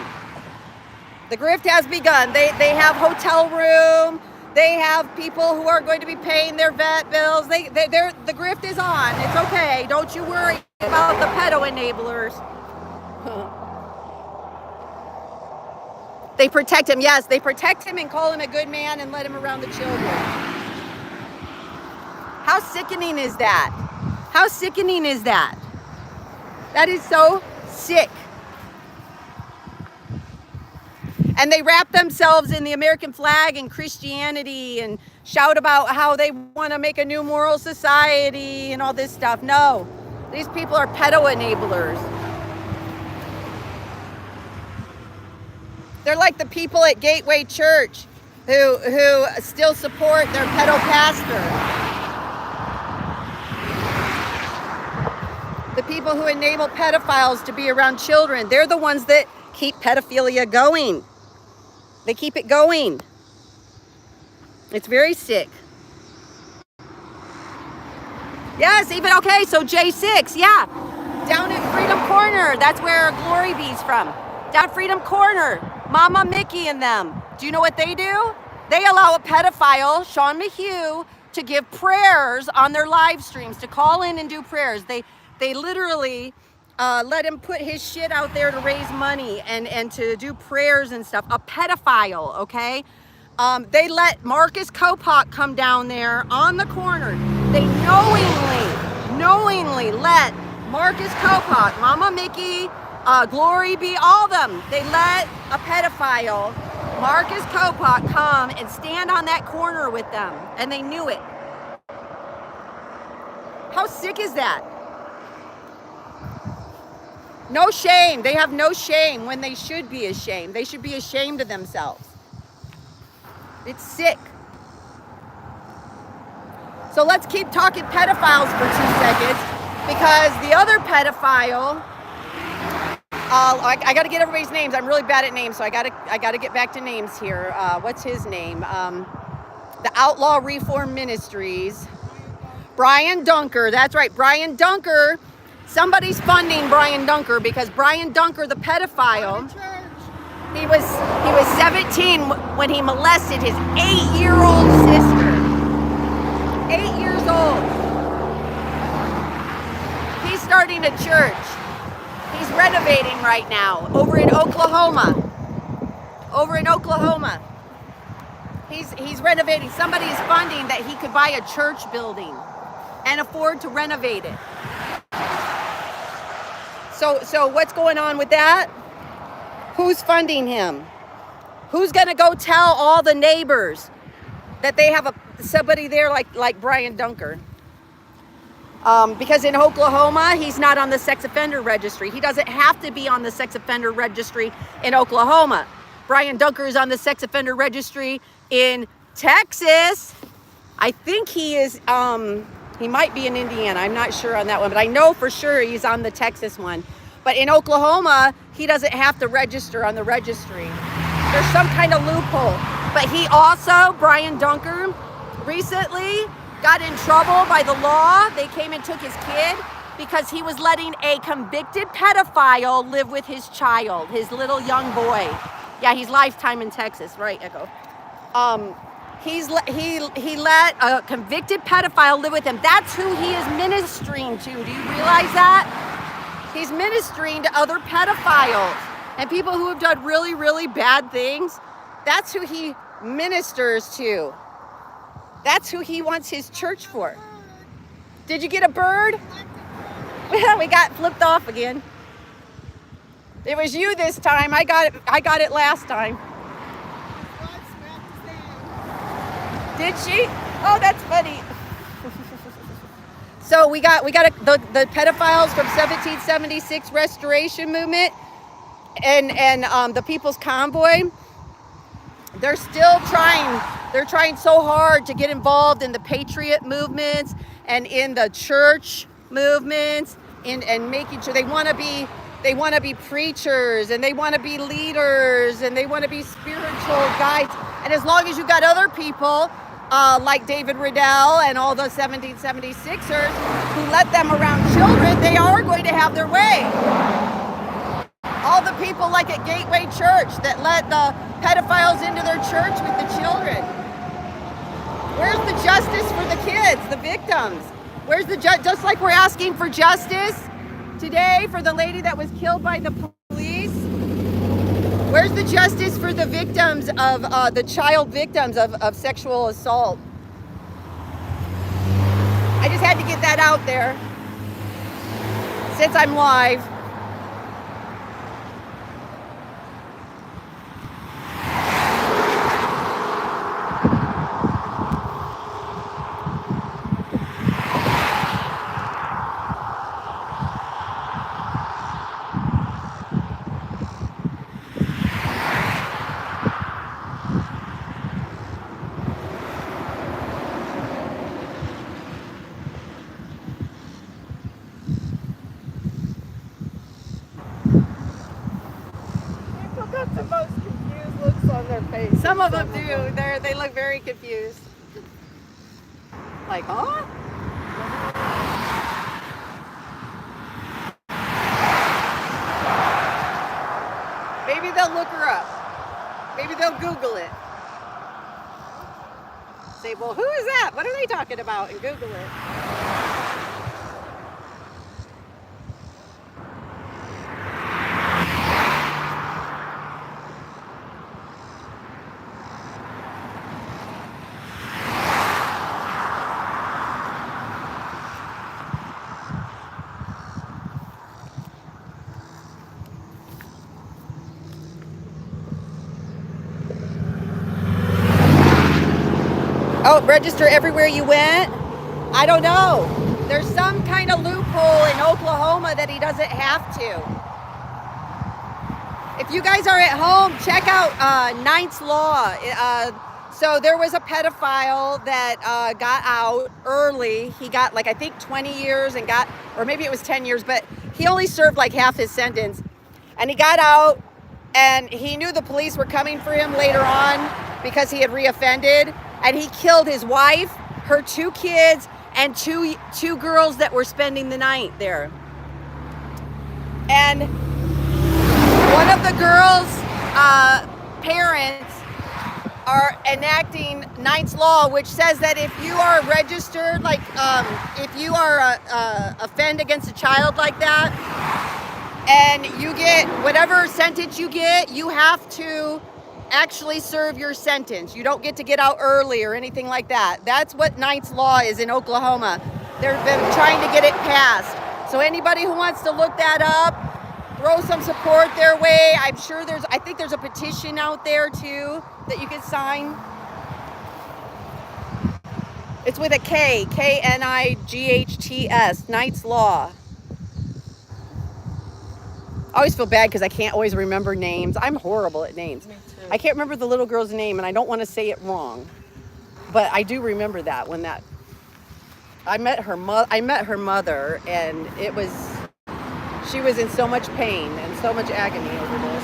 The grift has begun. They have hotel room. They have people who are going to be paying their vet bills. The grift is on. It's okay. Don't you worry about the pedo enablers. They protect him. Yes, they protect him and call him a good man and let him around the children. How sickening is that? How sickening is that? That is so sick. And they wrap themselves in the American flag and Christianity and shout about how they want to make a new moral society and all this stuff. No, these people are pedo enablers. They're like the people at Gateway Church who still support their pedo pastor. The people who enable pedophiles to be around children, they're the ones that keep pedophilia going. They keep it going. It's very sick. Yes, even, okay, so J6, yeah. Down at Freedom Corner, that's where Glory Bee's from. Down at Freedom Corner, Mama Mickey and them. Do you know what they do? They allow a pedophile, Sean Mahue, to give prayers on their live streams, to call in and do prayers. They literally let him put his shit out there to raise money and to do prayers and stuff. A pedophile, okay? They let Marcus Kopak come down there on the corner. They knowingly let Marcus Kopak, Mama Mickey, Glory Be, all of them, they let a pedophile, Marcus Kopak, come and stand on that corner with them. And they knew it. How sick is that? No shame. They have no shame when they should be ashamed. They should be ashamed of themselves. It's sick. So let's keep talking pedophiles for 2 seconds, because the other pedophile, I got to get everybody's names. I'm really bad at names, so I got to get back to names here. What's his name? The Outlaw Reform Ministries. Brian Dunker. That's right, Brian Dunker. Somebody's funding Brian Dunker, because Brian Dunker, the pedophile, he was 17 when he molested his 8-year-old sister. 8 years old. He's starting a church. He's renovating right now over in Oklahoma. He's renovating. Somebody is funding that he could buy a church building and afford to renovate it. So what's going on with that? Who's funding him? Who's gonna go tell all the neighbors that they have somebody there like Brian Dunker? Because in Oklahoma, he's not on the sex offender registry. He doesn't have to be on the sex offender registry in Oklahoma. Brian Dunker is on the sex offender registry in Texas. I think he is He might be in Indiana. I'm not sure on that one, but I know for sure he's on the Texas one. But in Oklahoma, he doesn't have to register on the registry. There's some kind of loophole. But he also, Brian Dunker, recently got in trouble by the law. They came and took his kid because he was letting a convicted pedophile live with his child, his little young boy. Yeah, he's lifetime in Texas, right, Echo? He let a convicted pedophile live with him. That's who he is ministering to. Do you realize that? He's ministering to other pedophiles and people who have done really, really bad things. That's who he ministers to. That's who he wants his church for. Did you get a bird? We got flipped off again. It was you this time. I got it last time. Did she? Oh, that's funny. So we got the pedophiles from 1776 Restoration Movement and the People's Convoy. They're still trying. They're trying so hard to get involved in the patriot movements and in the church movements and making sure they want to be preachers and they want to be leaders and they want to be spiritual guides. And as long as you got other people like David Riddell and all the 1776ers who let them around children, they are going to have their way. All the people like at Gateway Church that let the pedophiles into their church with the children. Where's the justice for the kids, the victims? Where's the just like we're asking for justice today for the lady that was killed by the police? Where's the justice for the victims of the child victims of sexual assault? I just had to get that out there since I'm live. The most confused looks on their face. Some of them do. They look very confused. Like, huh? Maybe they'll look her up. Maybe they'll Google it. Say, well, who is that? What are they talking about? And Google it. Oh, register everywhere you went? I don't know. There's some kind of loophole in Oklahoma that he doesn't have to. If you guys are at home, check out Ninth's Law. So there was a pedophile that got out early. He got like, I think 20 years and got, or maybe it was 10 years, but he only served like half his sentence. And he got out and he knew the police were coming for him later on because he had reoffended. And he killed his wife, her 2 kids, and two girls that were spending the night there. And one of the girls' parents are enacting Ninth's Law, which says that if you are registered, like if you are offend against a child like that, and you get whatever sentence you get, you have to actually serve your sentence. You don't get to get out early or anything like that. That's what Ninth's Law is in Oklahoma. They've been trying to get it passed. So anybody who wants to look that up, throw some support their way. I'm sure I think there's a petition out there too that you can sign. It's with a K, K-N-I-G-H-T-S, Ninth's Law. I always feel bad because I can't always remember names. I'm horrible at names. Me too. I can't remember the little girl's name and I don't want to say it wrong. But I do remember that when that I met her mother, and she was in so much pain and so much agony over this.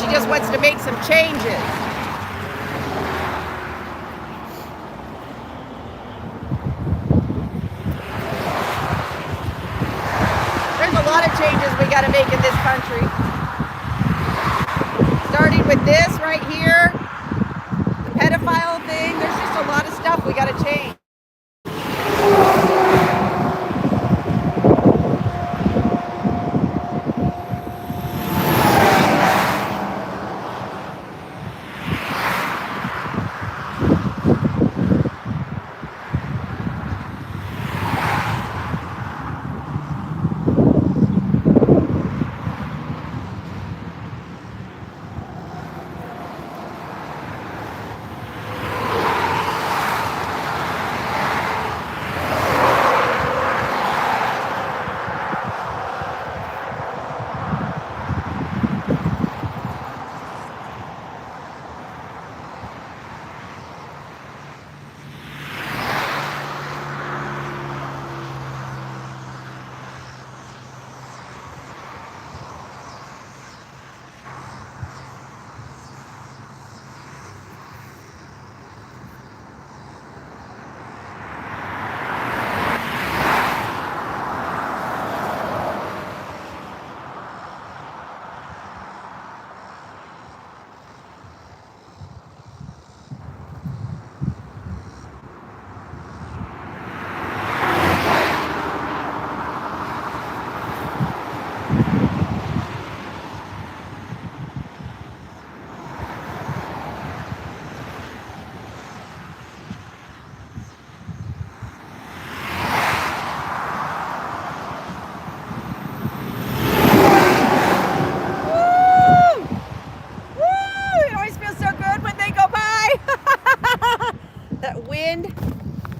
She just wants to make some changes. There's a lot of changes we got to make in this country. Starting with this right here, the pedophile thing. There's just a lot of stuff we got to change.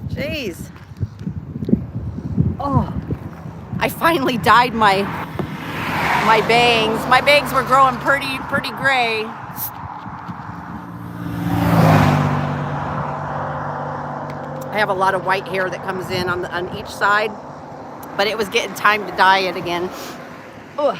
Jeez. Oh, I finally dyed my bangs. My bangs were growing pretty gray. I have a lot of white hair that comes in on each side, but it was getting time to dye it again. Ugh.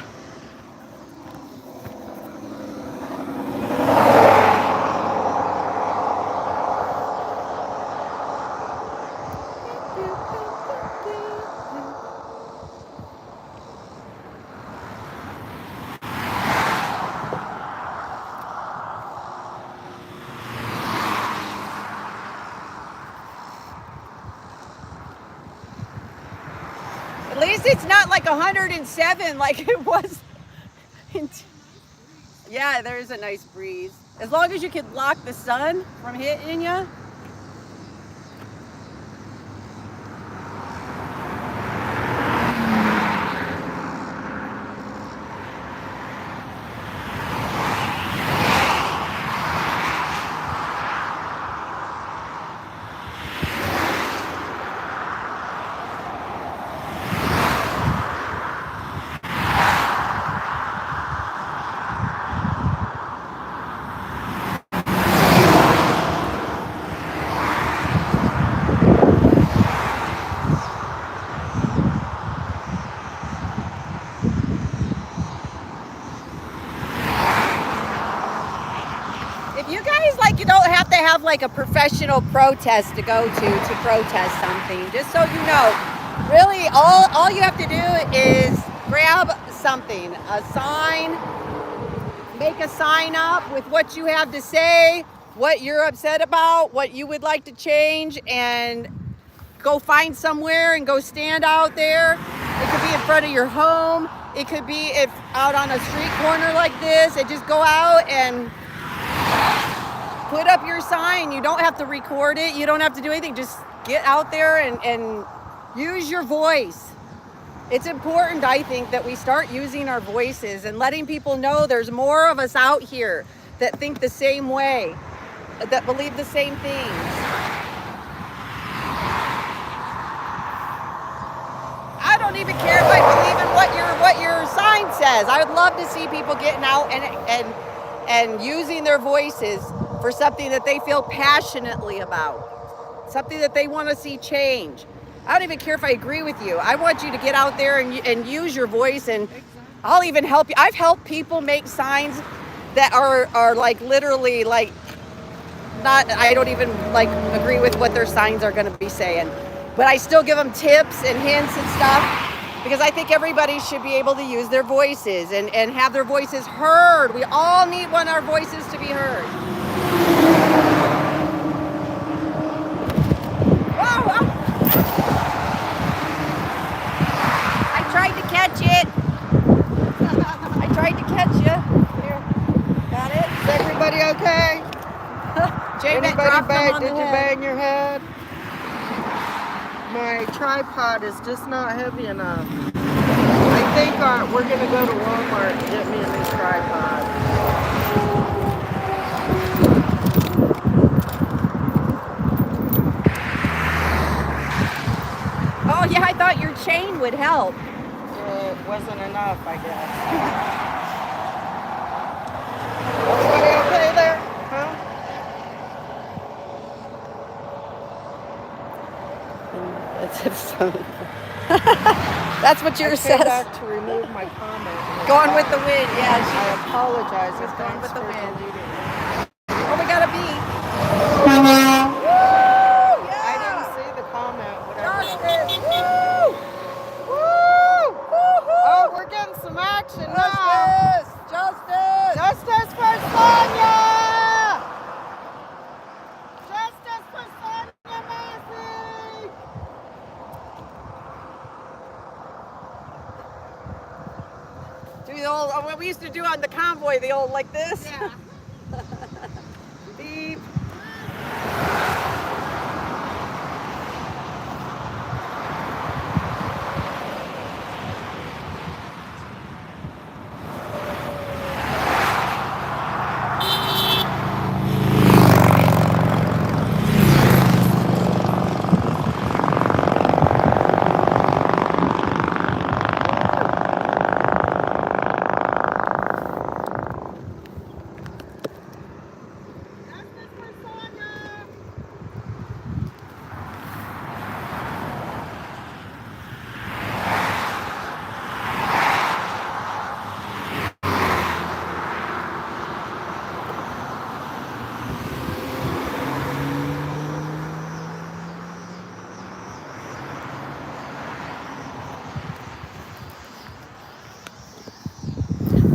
At least it's not like 107 like it was. Yeah, there is a nice breeze. As long as you can block the sun from hitting you. You don't have to have like a professional protest to go to protest something. Just so you know, really all you have to do is grab something, a sign, make a sign up with what you have to say, what you're upset about, what you would like to change, and go find somewhere and go stand out there. It could be in front of your home. It could be out on a street corner like this, and just go out and put up your sign. You don't have to record it. You don't have to do anything. Just get out there and use your voice. It's important, I think, that we start using our voices and letting people know there's more of us out here that think the same way, that believe the same things. I don't even care if I believe in what your sign says. I would love to see people getting out and using their voices for something that they feel passionately about. something that they want to see change. I don't even care if I agree with you. I want you to get out there and use your voice, and I'll even help you. I've helped people make signs that are like literally like not, I don't even like agree with what their signs are going to be saying, but I still give them tips and hints and stuff because I think everybody should be able to use their voices and have their voices heard. We all want our voices to be heard. Whoa, whoa. I tried to catch it. I tried to catch you. Here, got it. Is everybody okay? Anybody Did you bang your head? My tripod is just not heavy enough. I think we're gonna go to Walmart and get me a new tripod. Oh yeah, I thought your chain would help. It wasn't enough, I guess. Everybody okay there? Huh? That's what yours says. I came back to remove my comment. Going with the wind, yeah. I apologize. She's going with the wind. Deleting Oh, we got a bee. it. Woo! I didn't Yeah. see the comment. Whatever. Justice. Woo! Woo! Woo-hoo! Oh, we're getting some action now. Justice! Justice! Justice for Sonia! Justice for Sonia Massey! Do the old, what we used to do on the convoy, the old like this. Yeah. Beep. Justice for Sonia!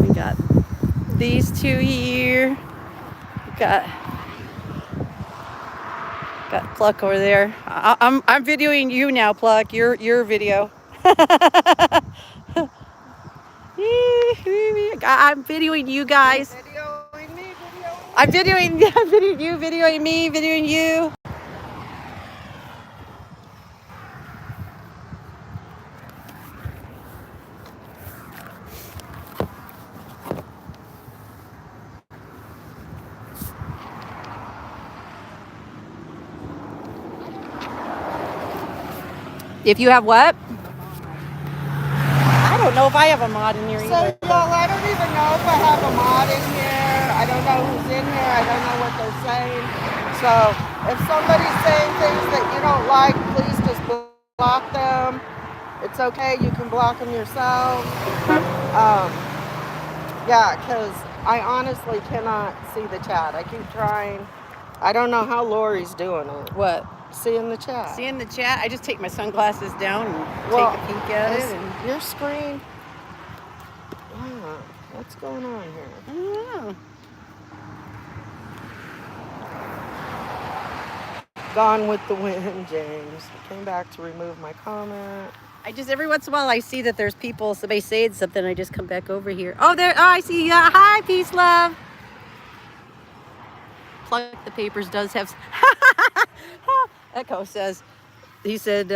We got these two here. We got Pluck over there. I'm videoing you now, Pluck. Your video. I'm videoing you guys. Videoing me, I'm videoing you, videoing me, videoing you. If you have what? I don't know if I have a mod in here So, either. y'all, I don't even know if I have a mod in here. I don't know who's in here. I don't know what they're saying. So, if somebody's saying things that you don't like, please just block them. It's okay. You can block them yourself. Yeah, because I honestly cannot see the chat. I keep trying. I don't know how Lori's doing it. What? Seeing the chat. See in the chat? I just take my sunglasses down and Well, take a peek at it. Is And your screen. Wow, what's going on here? I don't know. Gone with the wind, James. I came back to remove my comment. I just every once in a while I see that there's people, somebody saying something. I just come back over here. Oh, there! Oh, I see. Hi, peace, love. Pluck the Papers does have. Echo says, he said,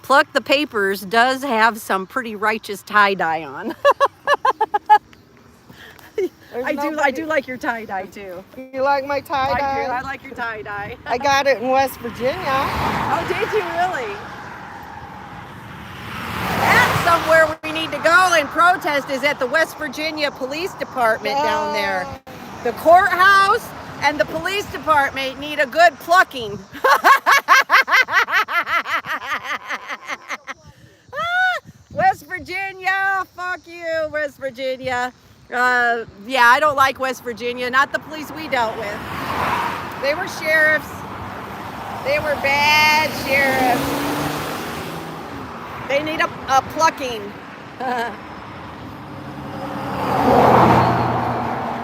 Pluck the Papers does have some pretty righteous tie dye on. I do like your tie dye too. You like my tie dye? I like your tie dye. I got it in West Virginia. Oh, did you really? That's somewhere we need to go and protest is at the West Virginia Police Department down there. The courthouse and the police department need a good plucking. West Virginia, fuck you, West Virginia. Yeah, I don't like West Virginia, not the police we dealt with. They were sheriffs. They were bad sheriffs. They need a plucking.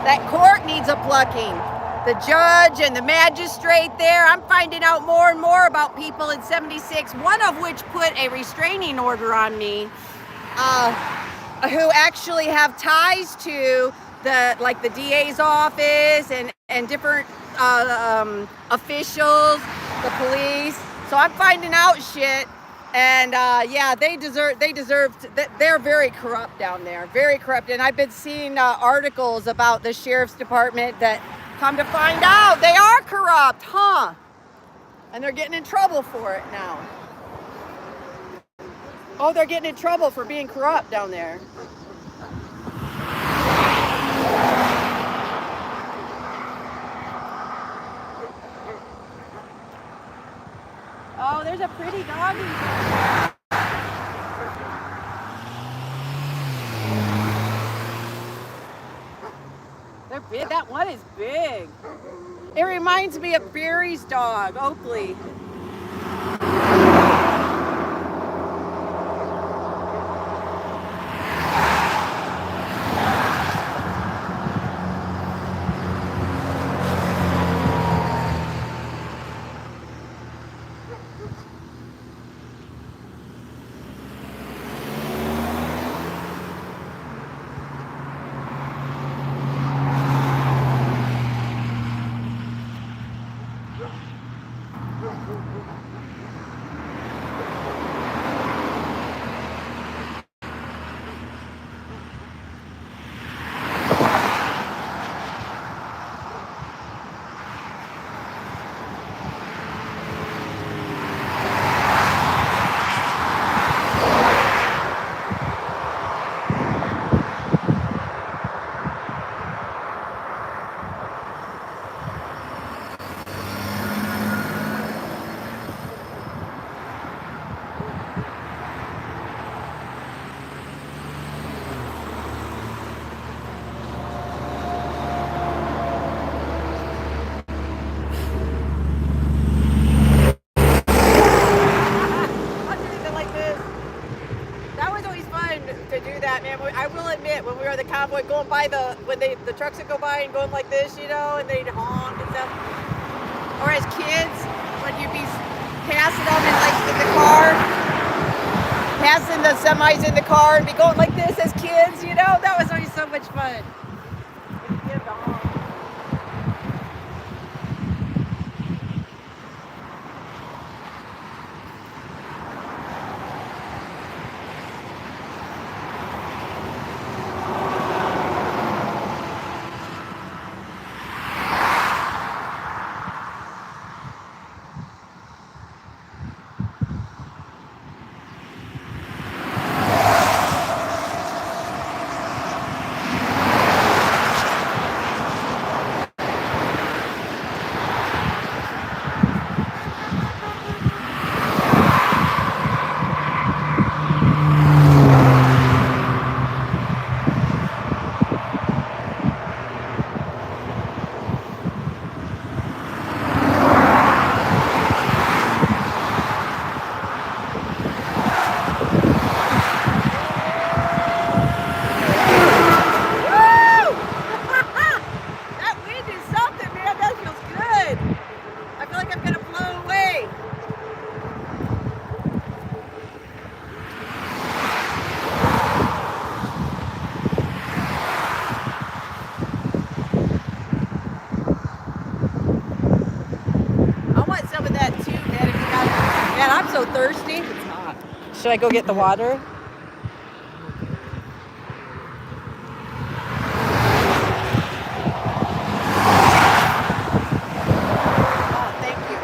That court needs a plucking. The judge and the magistrate there. I'm finding out more and more about people in 76, one of which put a restraining order on me, who actually have ties to the DA's office and different officials, the police. So I'm finding out shit. And yeah, they deserve. They're very corrupt down there, very corrupt. And I've been seeing articles about the sheriff's department that come to find out they are corrupt, huh? And they're getting in trouble for it now. Oh, they're getting in trouble for being corrupt down there. Oh, there's a pretty doggy. They're big. That one is big. It reminds me of Barry's dog, Oakley. I will admit, when we were on the convoy going by when the trucks would go by and going like this, you know, and they'd honk and stuff. Or as kids, when you'd be passing them in the car, passing the semis in the car and be going like this as kids, you know, that was always so much fun. When you get the honk. I'm so thirsty. It's hot. Should I go get the water? Oh, thank you.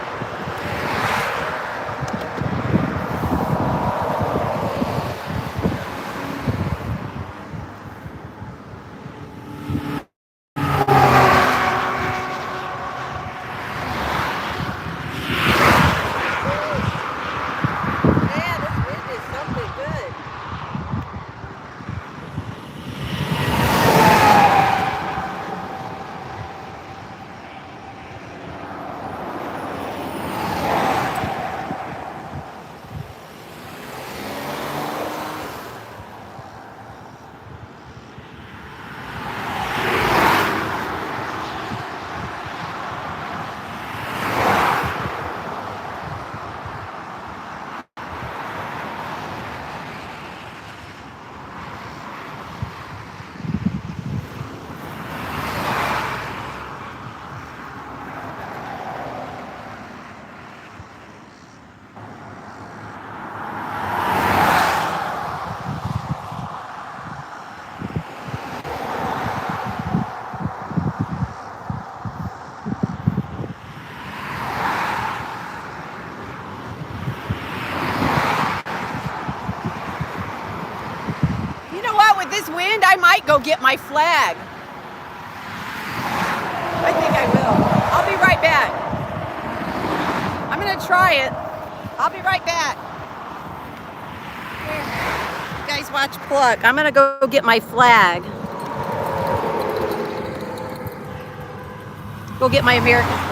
with this wind, I might go get my flag. I think I will. I'll be right back. I'm gonna try it. I'll be right back. Here. You guys watch Pluck. I'm gonna go get my flag. Go get my American flag.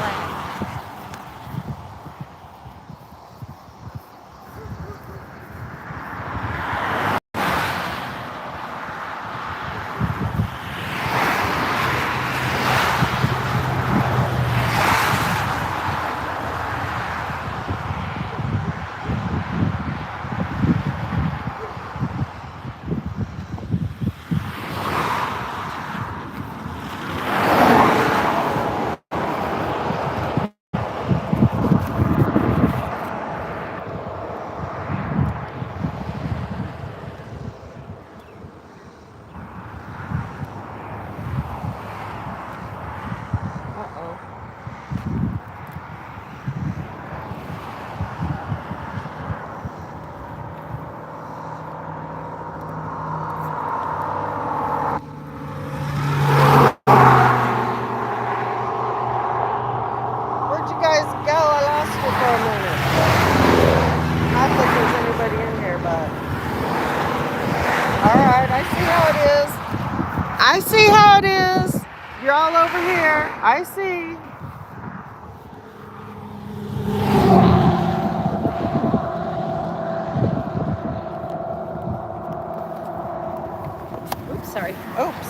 Where'd you guys go? I lost you for a minute. Not that there's anybody in here, but... Alright, I see how it is. I see how it is. You're all over here. I see. Oops, sorry. Oops.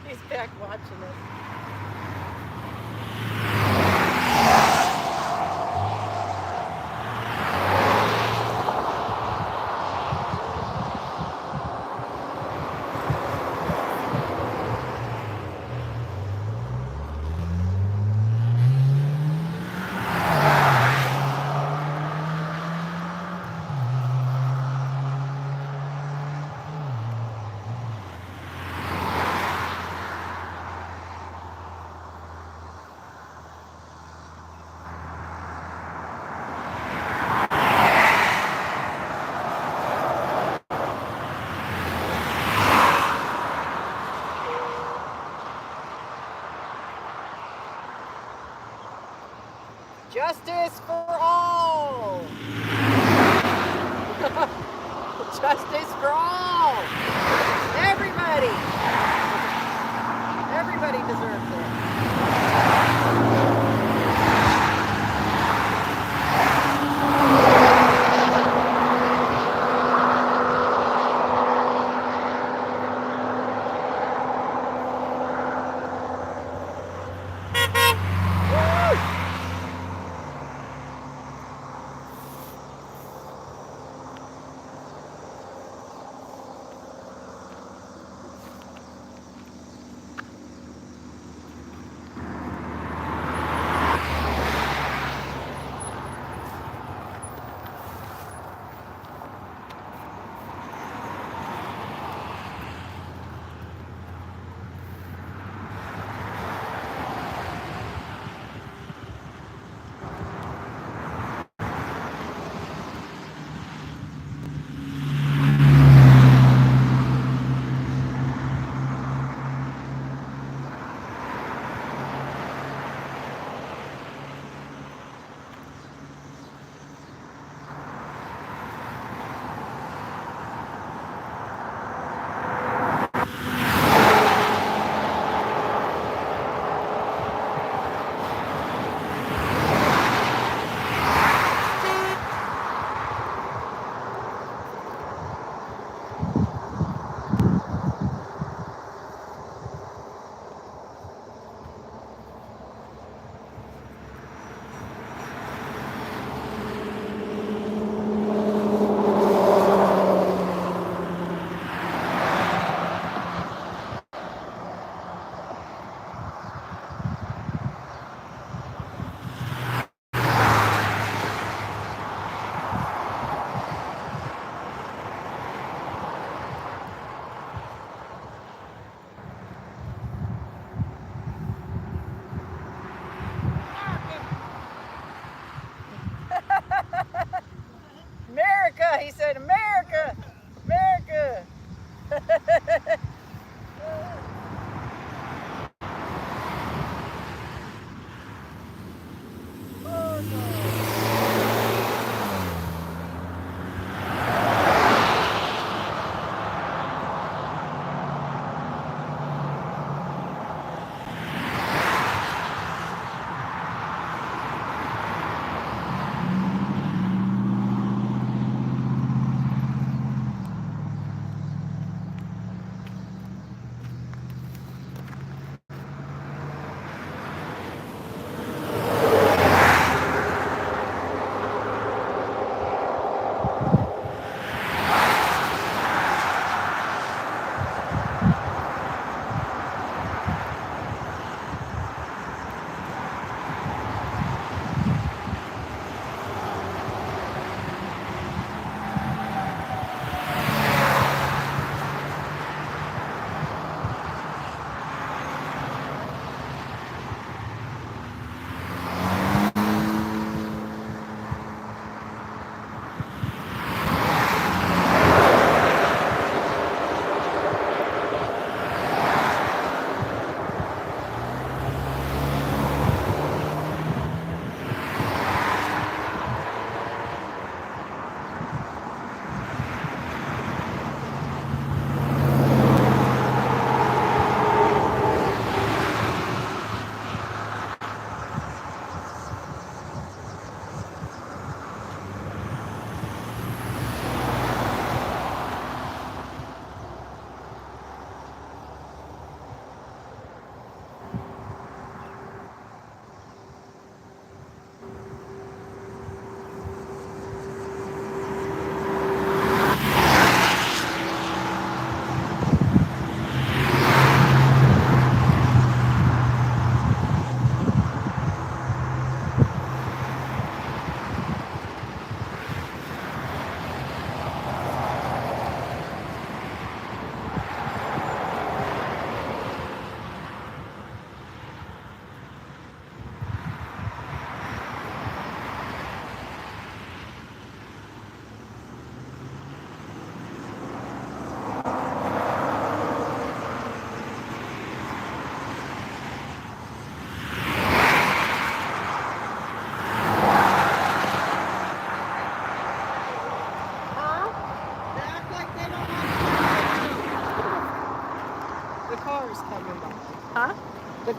He's back watching us.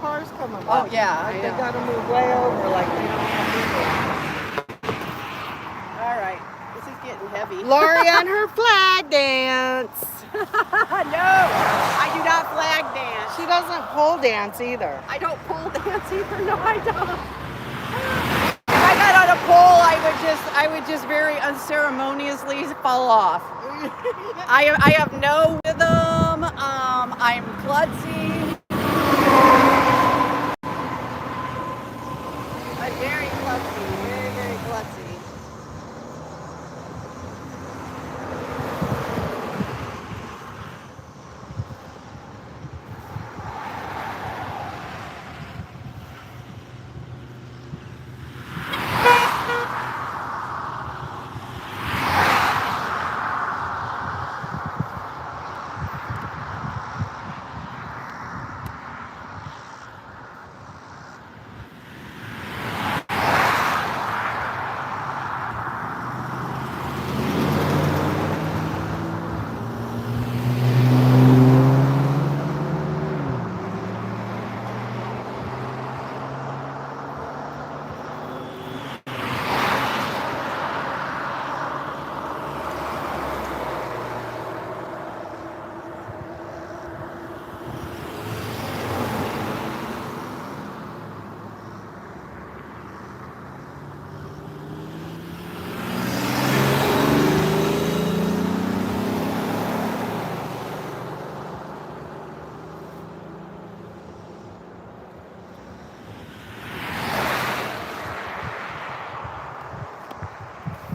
cars coming by. Oh, yeah, I Like, know. they gotta move way over, like they don't have to. All right, this is getting heavy. Lori on her flag dance. No, I do not flag dance. She doesn't pole dance either. I don't pole dance either. No, I don't. If I got on a pole, I would just very unceremoniously fall off. I have no rhythm. I'm klutzy. I'm very klutzy. Very, very klutzy.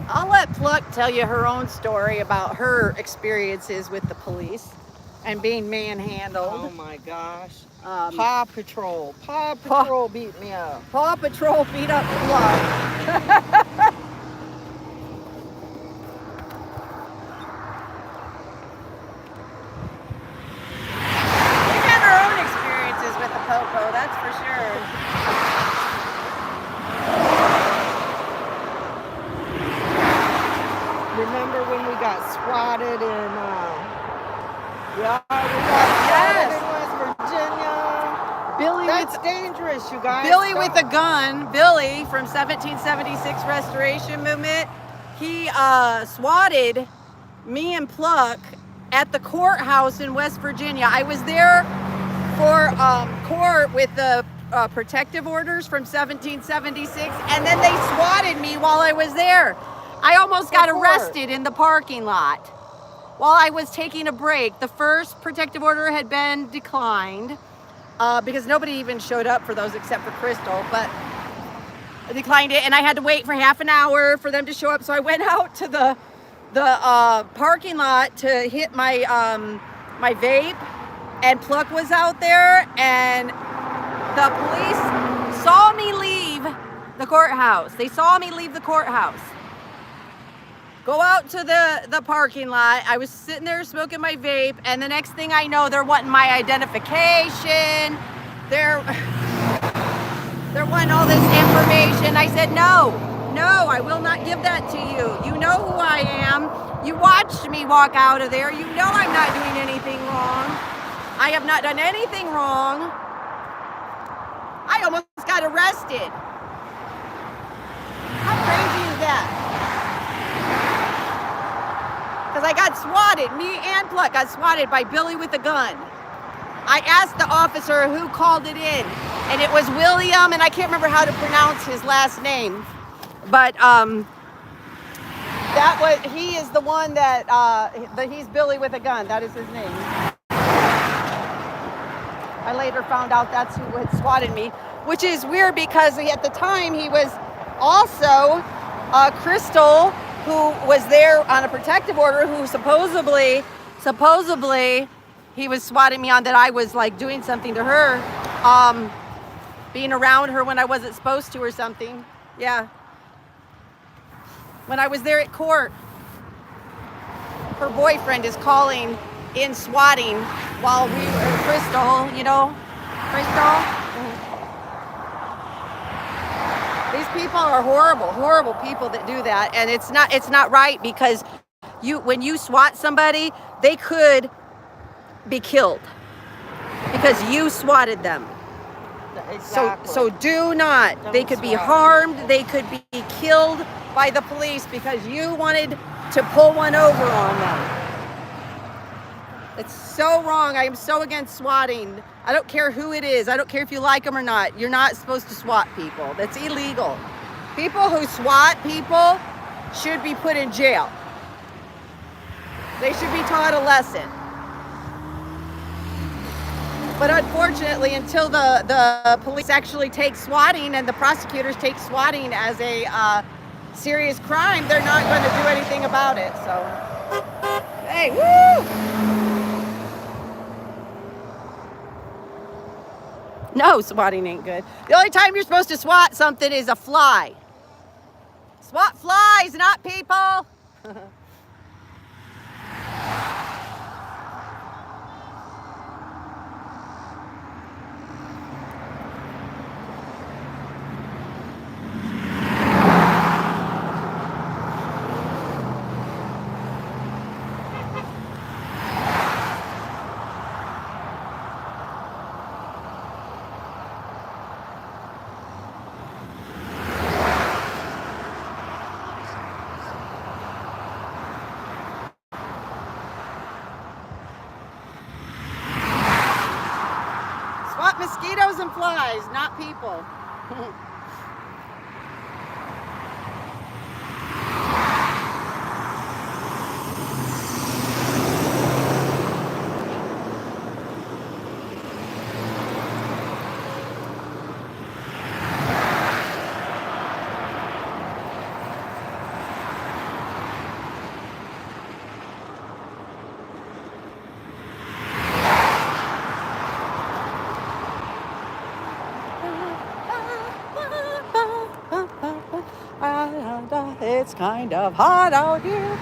I'll let Pluck tell you her own story about her experiences with the police and being Oh manhandled. my gosh. Um, Paw Patrol. Paw Patrol beat me up. Paw Patrol beat up Pluck. We've had our own experiences with the Popo, that's for sure. Remember when we got swatted in, yeah, we got Yes. swatted in West Virginia. Billy That's dangerous, you guys. Billy with a Don't- gun, Billy from 1776 Restoration Movement, he swatted me and Pluck at the courthouse in West Virginia. I was there for court with the protective orders from 1776, and then they swatted me while I was there. I almost got For court. arrested in the parking lot while I was taking a break. The first protective order had been declined because nobody even showed up for those except for Crystal, but I declined it, and I had to wait for half an hour for them to show up. So I went out to the parking lot to hit my my vape, and Pluck was out there, and the police saw me leave the courthouse. They saw me leave the courthouse. Go out to the parking lot. I was sitting there smoking my vape, and the next thing I know, they're wanting my identification. They're wanting all this information. I said, no, I will not give that to you. You know who I am. You watched me walk out of there. You know I'm not doing anything wrong. I have not done anything wrong. I almost got arrested. How crazy is that? Because I got swatted. Me and Pluck got swatted by Billy with a gun. I asked the officer who called it in, and it was William, and I can't remember how to pronounce his last name, but he is the one that he's Billy with a gun. That is his name. I later found out that's who had swatted me, which is weird because at the time he was also Crystal, who was there on a protective order, who supposedly he was swatting me on that I was like doing something to her, being around her when I wasn't supposed to or something. Yeah. When I was there at court, her boyfriend is calling in swatting while we were Crystal, you know, Crystal. These people are horrible people that do that, and it's not right, because when you swat somebody, they could be killed because you swatted them. Exactly. So do not. Don't They could be swat. harmed. They could be killed by the police because you wanted to pull one over on them. It's so wrong. I am so against swatting. I don't care who it is. I don't care if you like them or not. You're not supposed to swat people. That's illegal. People who swat people should be put in jail. They should be taught a lesson. But unfortunately, until the police actually take swatting and the prosecutors take swatting as a serious crime, they're not going to do anything about it. So, hey, woo! No, swatting ain't good. The only time you're supposed to swat something is a fly. Swat flies, not people. Swat mosquitoes and flies, not people. It's kind of hot out here.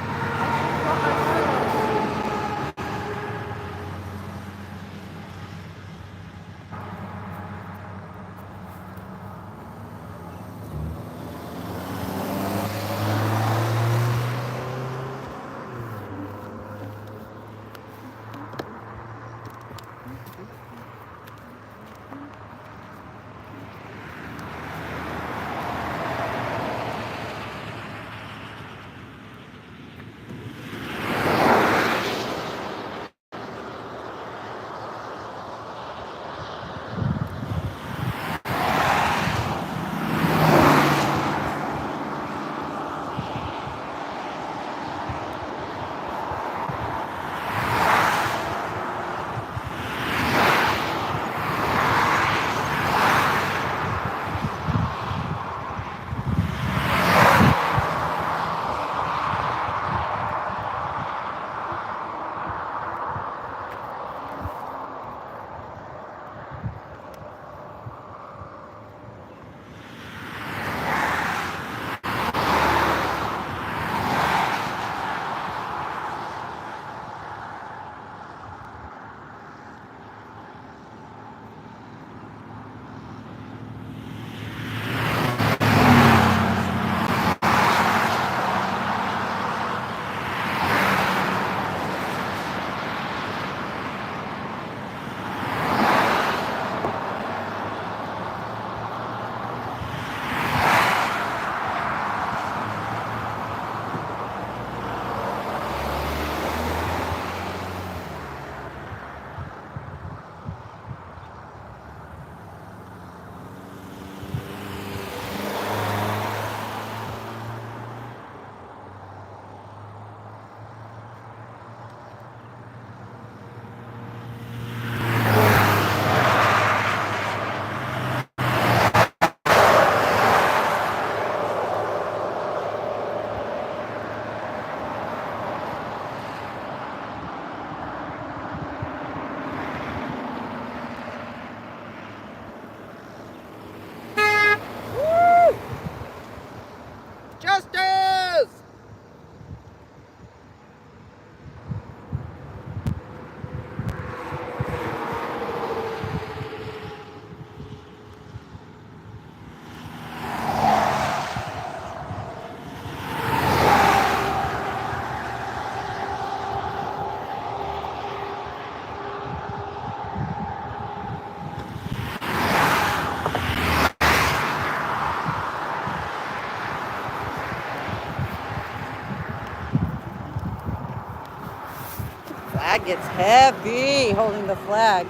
Bag gets heavy holding the flag.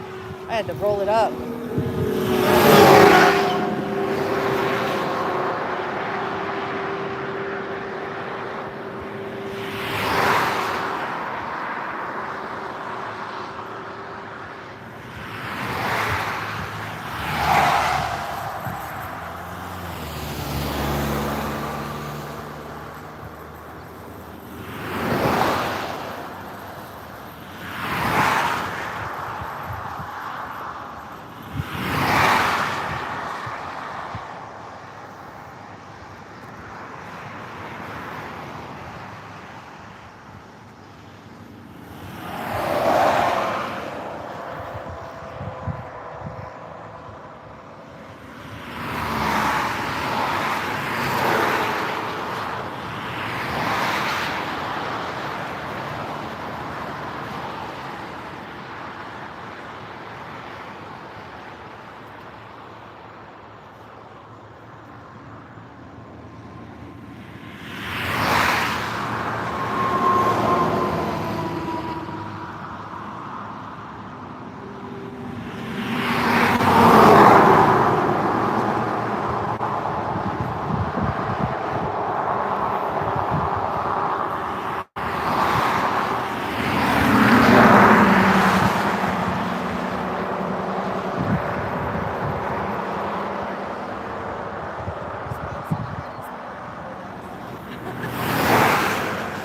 I had to roll it up.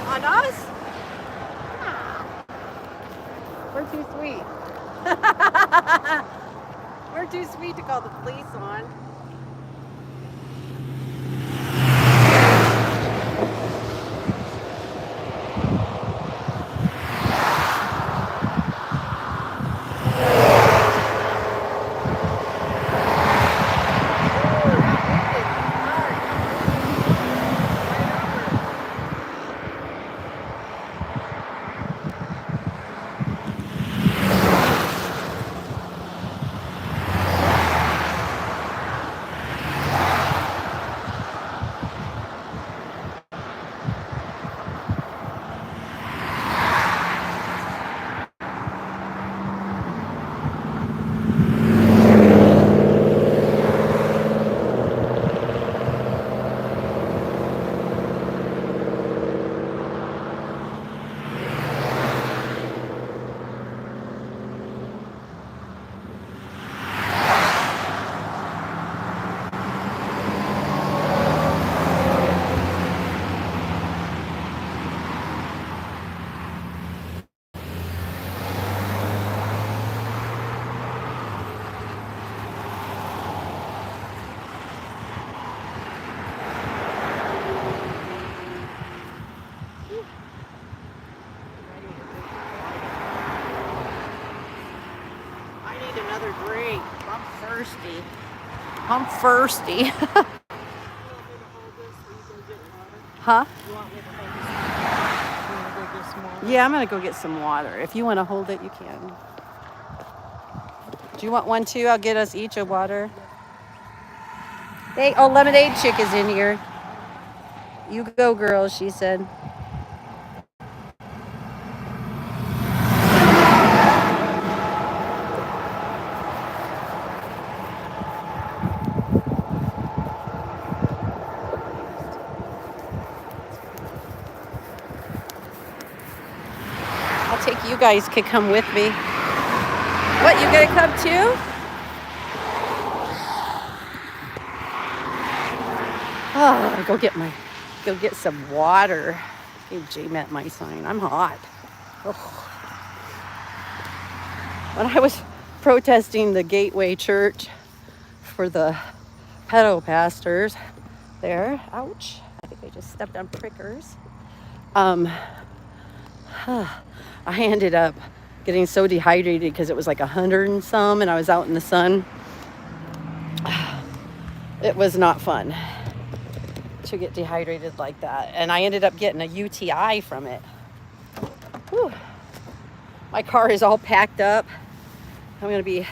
On us? We're too sweet. We're too sweet to call the police on. Another drink. I'm thirsty. I'm thirsty. Huh? Yeah, I'm gonna go get some water. If you want to hold it, you can. Do you want one too? I'll get us each a water. Hey, oh, Lemonade Chick is in here. You go, girl, she said. I'll take you guys could come with me. What, you gonna come too? Oh, go get some water. Gave J-Met my sign. I'm hot. Ugh. When I was protesting the Gateway Church for the pedo pastors there, ouch, I think I just stepped on prickers. I ended up getting so dehydrated because it was like 100 and some, and I was out in the sun. It was not fun to get dehydrated like that, and I ended up getting a UTI from it. Whew. My car is all packed up. I'm gonna be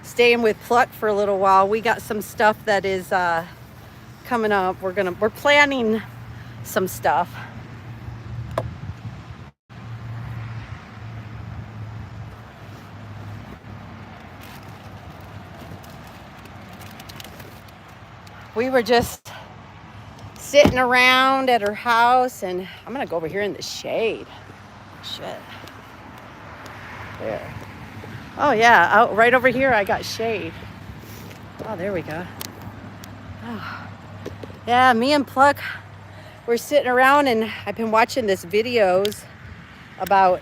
staying with Pluck for a little while. We got some stuff that is coming up. We're planning some stuff. we were just sitting around at her house, and I'm gonna go over here in the shade. Shit. There. Oh yeah, out right over here I got shade. Oh, there we go. Oh. Yeah, me and Pluck, we're sitting around, and I've been watching this videos about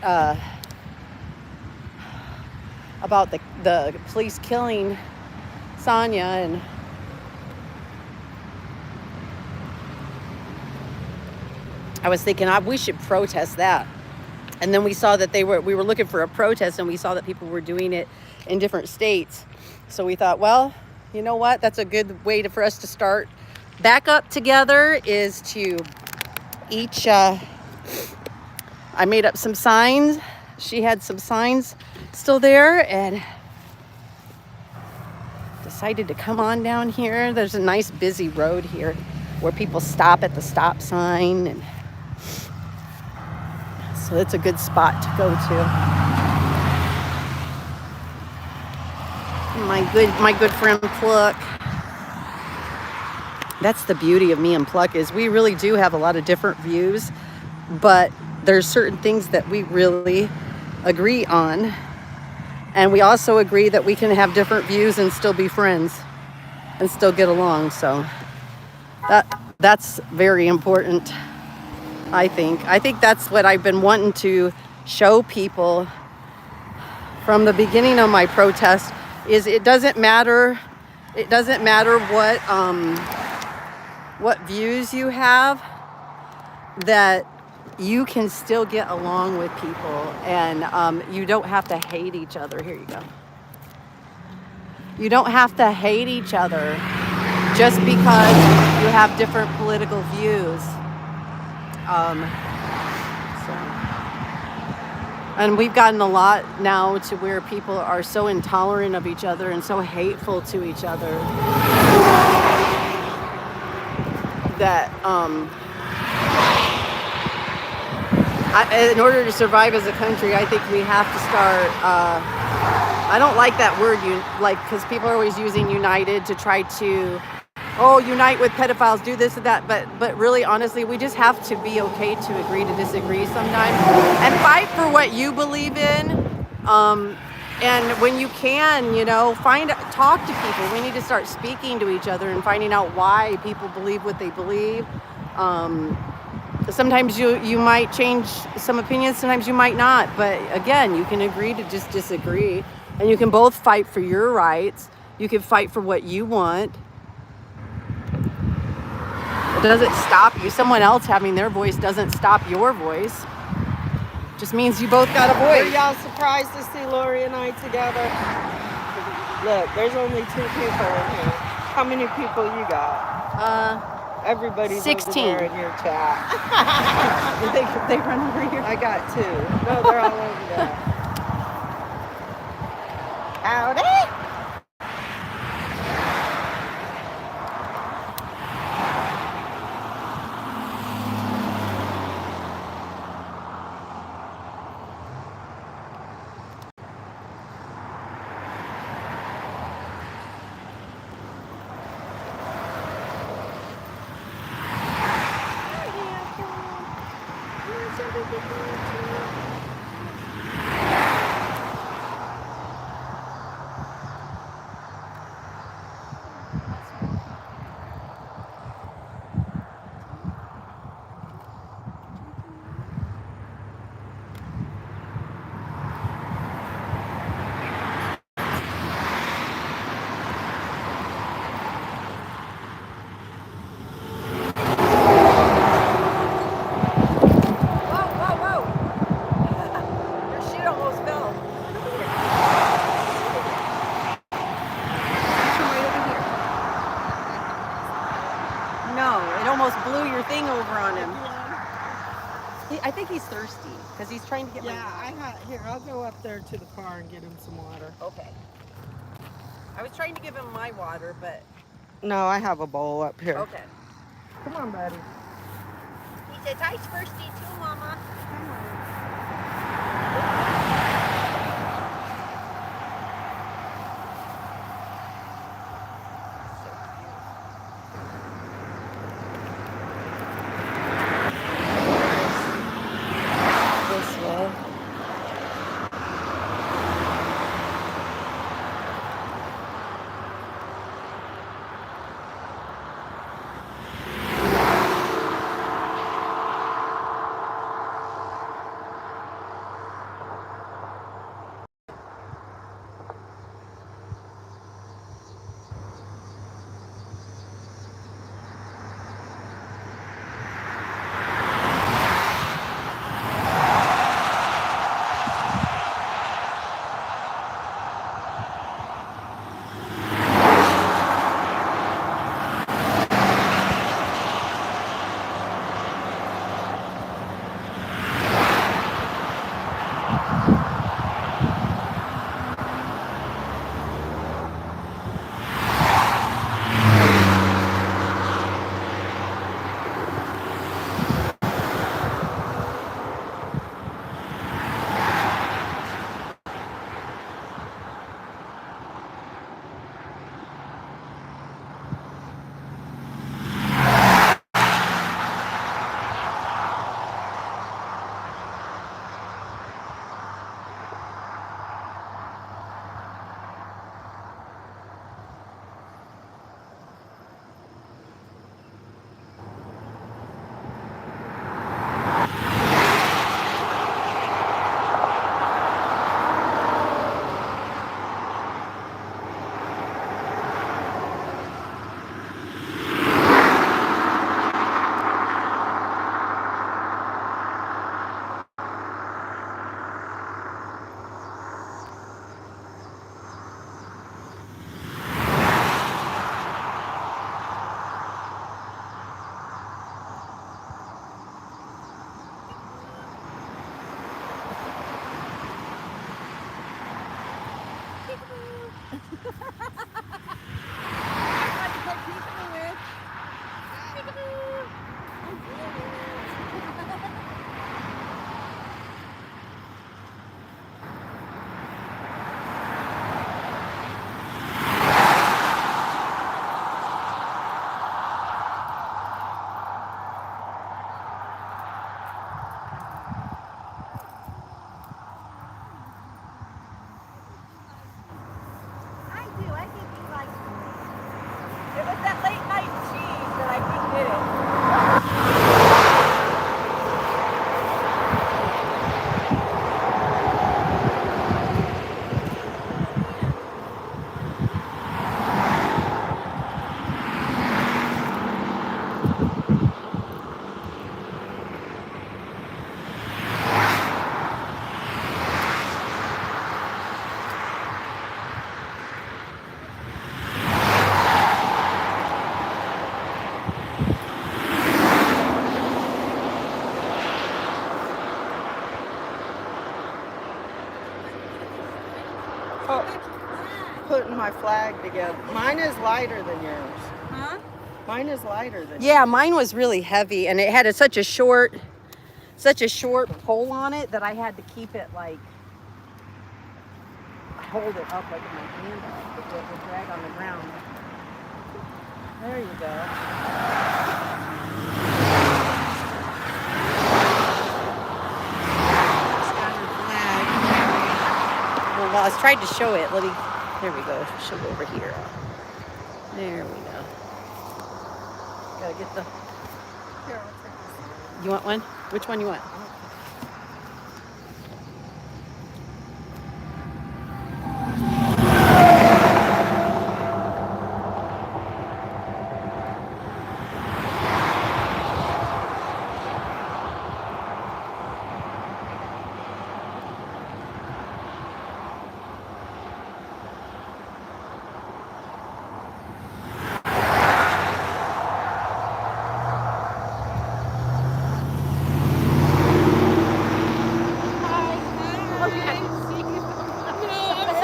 the police killing Sonia, and I was thinking we should protest that. And then we saw that we were looking for a protest, and we saw that people were doing it in different states. So we thought, well, you know what? That's a good way for us to start back up together, is to each, I made up some signs. She had some signs still there, and decided to come on down here. There's a nice busy road here where people stop at the stop sign, and so it's a good spot to go to. My good friend Pluck. That's the beauty of me and Pluck, is we really do have a lot of different views, but there's certain things that we really agree on. And we also agree that we can have different views and still be friends and still get along. So that's very important, I think. I think that's what I've been wanting to show people from the beginning of my protest, is it doesn't matter what views you have, that you can still get along with people, and you don't have to hate each other. Here you go. You don't have to hate each other just because you have different political views. And we've gotten a lot now to where people are so intolerant of each other and so hateful to each other that in order to survive as a country, I think we have to start, I don't like that word, because people are always using united to try to, unite with pedophiles, do this and that, but really, honestly, we just have to be okay to agree to disagree sometimes, and fight for what you believe in, and when you can, talk to people. We need to start speaking to each other and finding out why people believe what they believe. Sometimes you might change some opinions, sometimes you might not, but again, you can agree to just disagree, and you can both fight for your rights. You can fight for what you want. It doesn't stop you. Someone else having their voice doesn't stop your voice. It just means you both got a voice. Are y'all surprised to see Lori and I together? Look, there's only 2 people in here. How many people you got? Everybody's 16 over there in your chat. they run over here. I got 2. No, they're all over there. Howdy. I think he's thirsty because he's trying to get Here, I'll go up there to the car and get him some water. Okay. I was trying to give him my water, but... No, I have a bowl up here. Okay. Come on, buddy. He says, I'm thirsty too, Mama. Come on. putting my flag together. Mine is lighter than yours. Huh? Mine is lighter than Yeah, mine was really heavy, and it had such a short pole on it that I had to keep it like, hold it up like with my hand up, it would drag on the ground. There you go. Standard flag. Well, I was trying to show it. There we go. Show it over here. There we go. Gotta get the. You want one? Which one you want?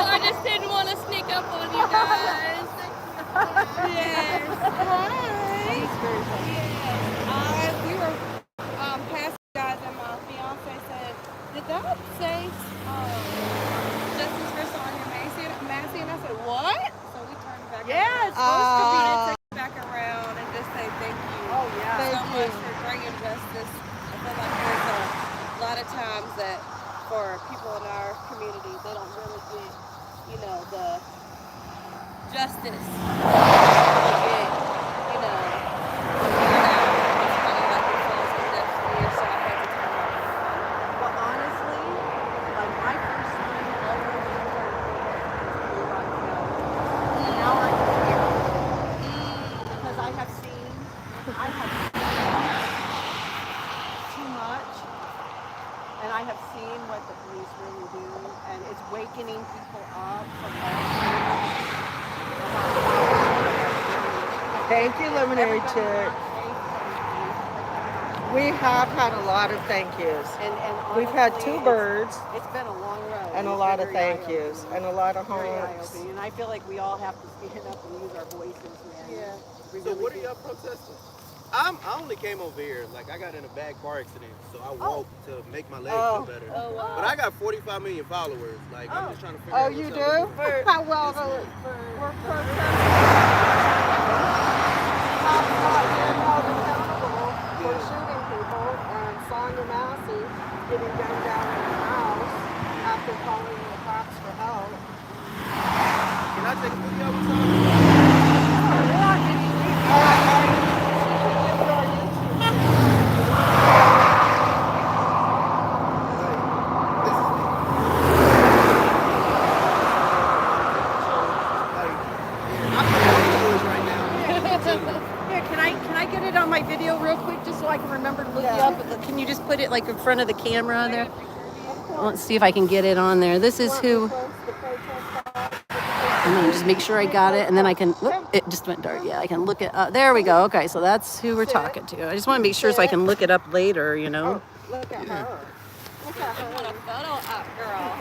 I just didn't want to sneak up on you guys. Yes. Hi. Yes. We were past you guys, and my fiance said, "Did that say justice for Sonia Massey?" And I said, "What?" So we turned back. Yeah, it's around. supposed to be. To come back around and just say thank you. Oh, yeah. So Thank much you. for bringing justice. I feel like there's a lot of times that for people in our community, they don't really get, the justice. They get, it's kind of like it falls on deaf ears, so I had to turn around. Well, honestly, like my first time always and now I'm here because I have seen too much, and I have seen what the police really do, and it's wakening people up from Thank you, Luminary Chick. We have had a lot of thank yous. And We've had honestly, 2 birds It's been a long road. and a It's lot been of very thank yous eye-opening. and a lot of Very honks. eye-opening, and I feel like we all have to stand up and use our voices, man. Yeah. We So really what are do. y'all protesting? I only came over here, like I got in a bad car accident, so I walked to make my legs feel better. Oh, wow. But I got 45 million followers. Like I'm just trying to figure Oh, out you what's do? up with it. Well, Yes, we're protesting. Not being held accountable for shooting people, and Sonia Massey getting gunned down in her house after calling the cops for help. Can I take a video with y'all? Here, can I get it on my video real quick just so I can remember to look you up? Can you just put it like in front of the camera there? Let's see if I can get it on there. This is who. I'm gonna just make sure I got it, and then I can. Whoop, it just went dark. Yeah, I can look it up. There we go. Okay, so that's who we're talking to. I just want to make sure so I can look it up later. You know. Look at her. Look at I want a her. photo up, girl.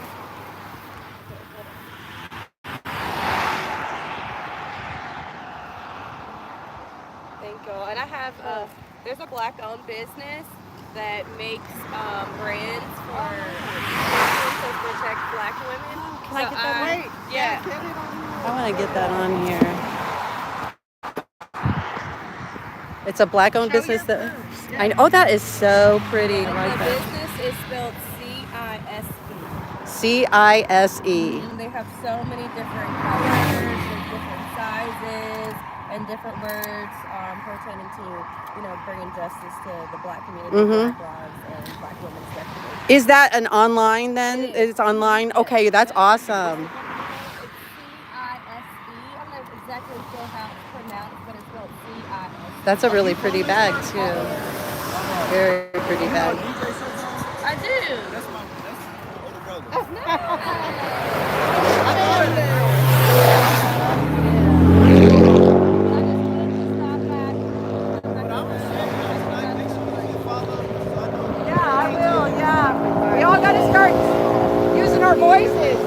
Thank you. And I have, there's a black-owned business that makes brands for to protect black women. Can I get that? Wait, Yeah. get it on I want to get that on here. It's a black-owned business that. I know. Oh, that is so pretty. I And like the that. business is spelled C-I-S-E. CISE. And they have so many different colors and different sizes and different words pertaining to, bringing justice to the black community, Mhm. black lives, and black women especially. Is that an online then? It is. It's online? Okay, that's awesome. It's C-I-S-E. I don't know exactly still how it's pronounced, but it's spelled C-I-S-E. That's a really pretty bag too. Very pretty bag. I do. That's older brother. Yeah, I will, yeah. We all got to start using our voices.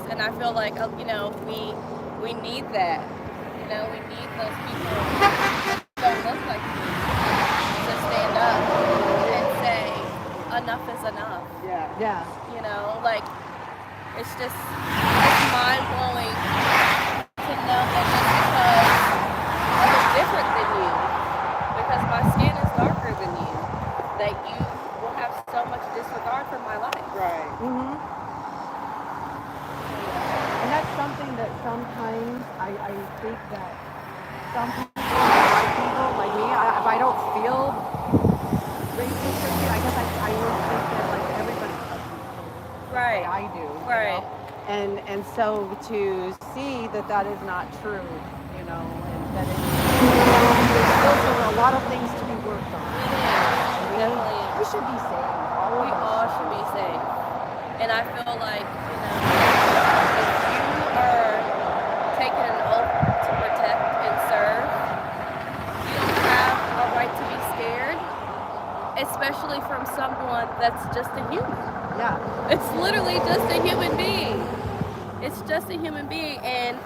voice, and I feel like we need that. We need those people who don't look like me to stand up and say enough is enough. Yeah. It's mind blowing to know that just because I look different than you, because my skin is darker than you, that you will have so much disregard for my life. Right. Mm-hmm. And that's something that sometimes I think that some people, white people like me, if I don't feel racist, I guess I would think that like everybody Right. I do. Right. And so to see that is not true, and that there's still a lot of things to be worked on. Definitely. We should be safe. We all should be safe. And I feel like, if you are taking an oath to protect and serve, you don't have a right to be scared, especially from someone that's just a human. Yeah. It's literally just a human being. It's just a human being. And,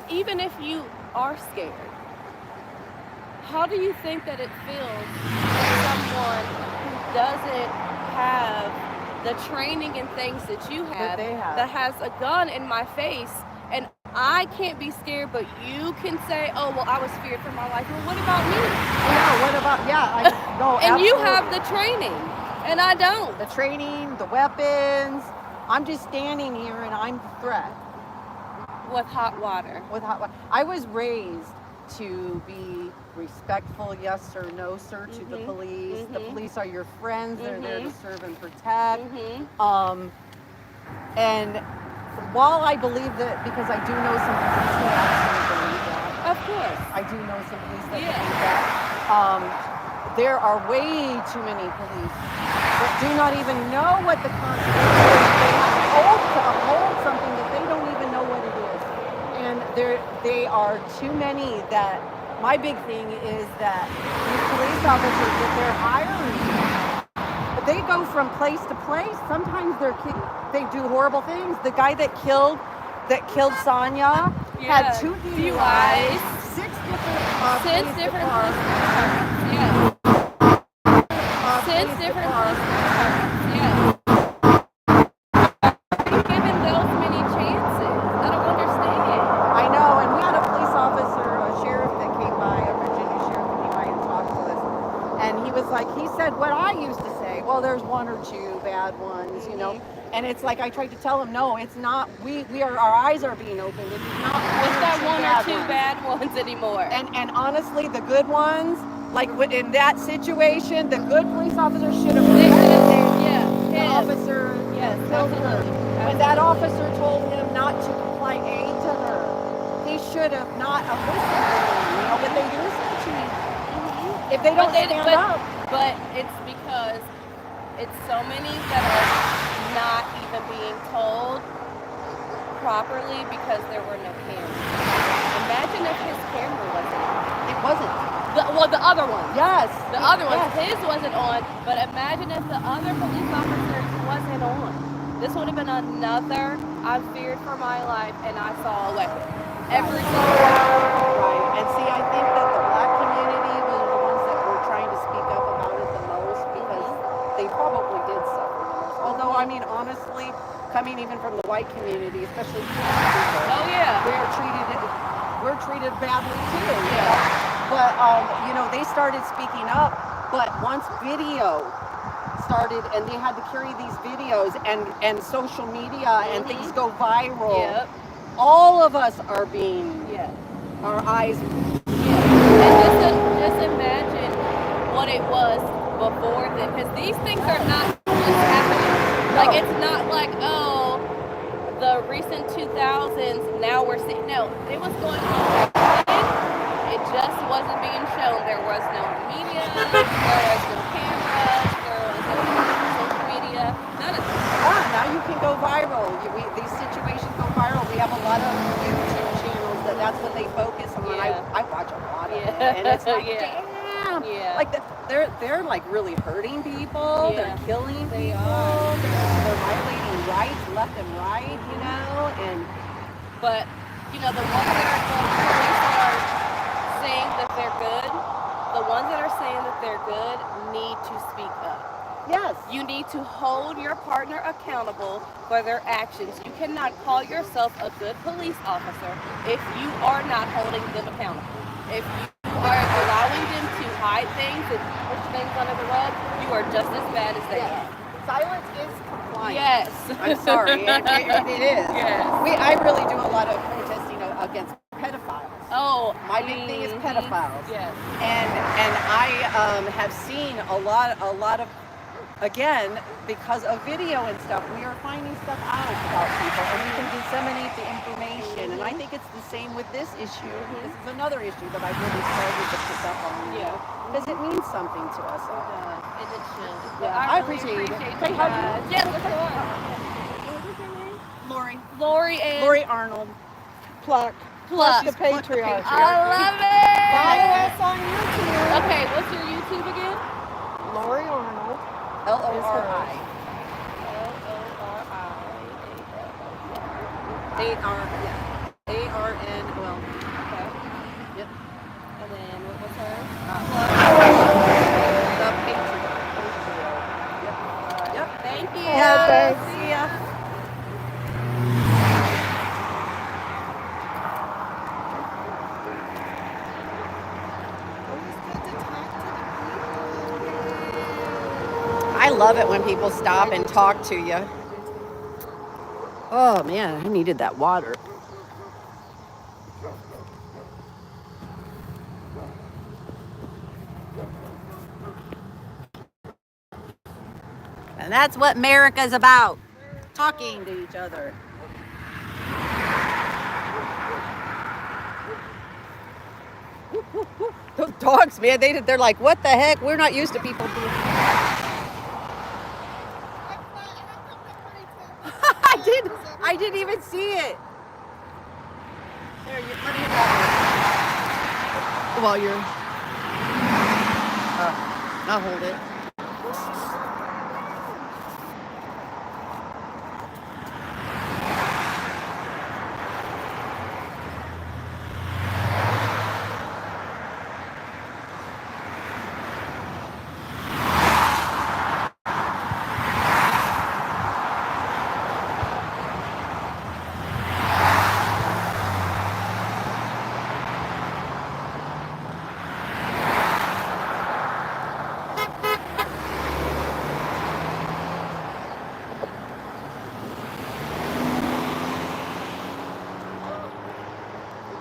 even if you are scared, how do you think that it feels for someone who doesn't have the training and things that you have, that has a gun in my face, and I can't be scared, but you can say, oh, well, I was scared for my life. Well, what about me? Yeah, what about, no, and absolutely. You have the training, and I don't. The training, the weapons. I'm just standing here and I'm the threat. With hot water. I was raised to be respectful, yes sir, no sir, to the police. The police are your friends. They're there to serve and protect. And while I believe that, because I do know some police that actually believe that. Of course. I do know some police that believe that. There are way too many police that do not even know what the Constitution is. They have an oath to uphold something that they don't even know what it is. And they are too many that, my big thing is that these police officers that they're hiring, they go from place to place. Sometimes they do horrible things. The guy that killed Sonya had 2 DUIs, 6 different cars. Yeah. 6 different cars. Yeah. Being given those many chances. I don't understand. I know, and we had a police officer, a sheriff that came by, a Virginia sheriff that came by and talked to us. And he said what I used to say, well, there's 1 or 2 bad ones, And it's like I tried to tell him, no, it's not. Our eyes are being opened. It's not. It's not 1 or 2 bad ones anymore. And honestly, the good ones, like in that situation, the good police officer should have protected the officer. Yes, killed her. absolutely. When that officer told him not to apply aid to her, he should have not listened to him. But they listen to him. If they don't stand up. But it's because it's so many that are not even being told properly because there were no cameras. Imagine if his camera wasn't on. It wasn't. The other one. Yes. The other one. His wasn't on, but imagine if the other police officer wasn't on. This would have been another, I feared for my life and I saw a weapon. Every single one. Right. And see, I think that the black community was the ones that were trying to speak up about it the most because they probably did suffer the most. Although, I mean, honestly, coming even from the white community, especially people, we're treated badly too. Yeah. But they started speaking up. But once video started, and they had to carry these videos and social media and things go viral. Yep. All of us are being our eyes. And just imagine what it was before then, because these things are not just happening. Like it's not like the recent 2000s. Now we're seeing. No, it was going on. It just wasn't being shown. There was no media. There was no cameras. There was no social media. None of that. Now you can go viral. These situations go viral. We have a lot of YouTube channels that's what they focus on. Yeah. I watch a lot of it, and it's like, damn. Yeah. Like they're like really hurting people. Yeah. They're killing They people. are. They're violating rights left and right, you know, and But, you know, the ones that are saying that they're good, the ones that are saying that they're good need to speak up. yes, You need to hold your partner accountable for their actions. You cannot call yourself a good police officer if you are not holding them accountable. If you are allowing them to hide things and push things under the rug, you are just as bad as they are. silence is compliance. Yes. I'm sorry, it is. Yes. I really do a lot of protesting against pedophiles. Oh, My big thing is pedophiles. Yes. And I have seen a lot of, again, because of video and stuff, we are finding stuff out about people, and we can disseminate the information. And I think it's the same with this issue. This is another issue that I really started to pick up on, because it means something to us all. And it should. Yeah, I appreciate it. You Say hi. guys. Yes, of course. Lori. Lori and Lori Arnold. Pluck Pluck. the Patriarchy. I love it. Follow us on YouTube. Okay, what's your YouTube again? Lori Arnold. Lori. A-R-N, well, Okay. yep. And then what was hers? The Patriot. Yep. Thank you. Yeah, thanks. See ya. I love it when people stop and talk to you. Oh man, I needed that water. And that's what America's about. Talking to each other. Those dogs, man, they're like, what the heck? We're not used to people doing I didn't even see it. There, let me hit that one. While you're, I'll hold it.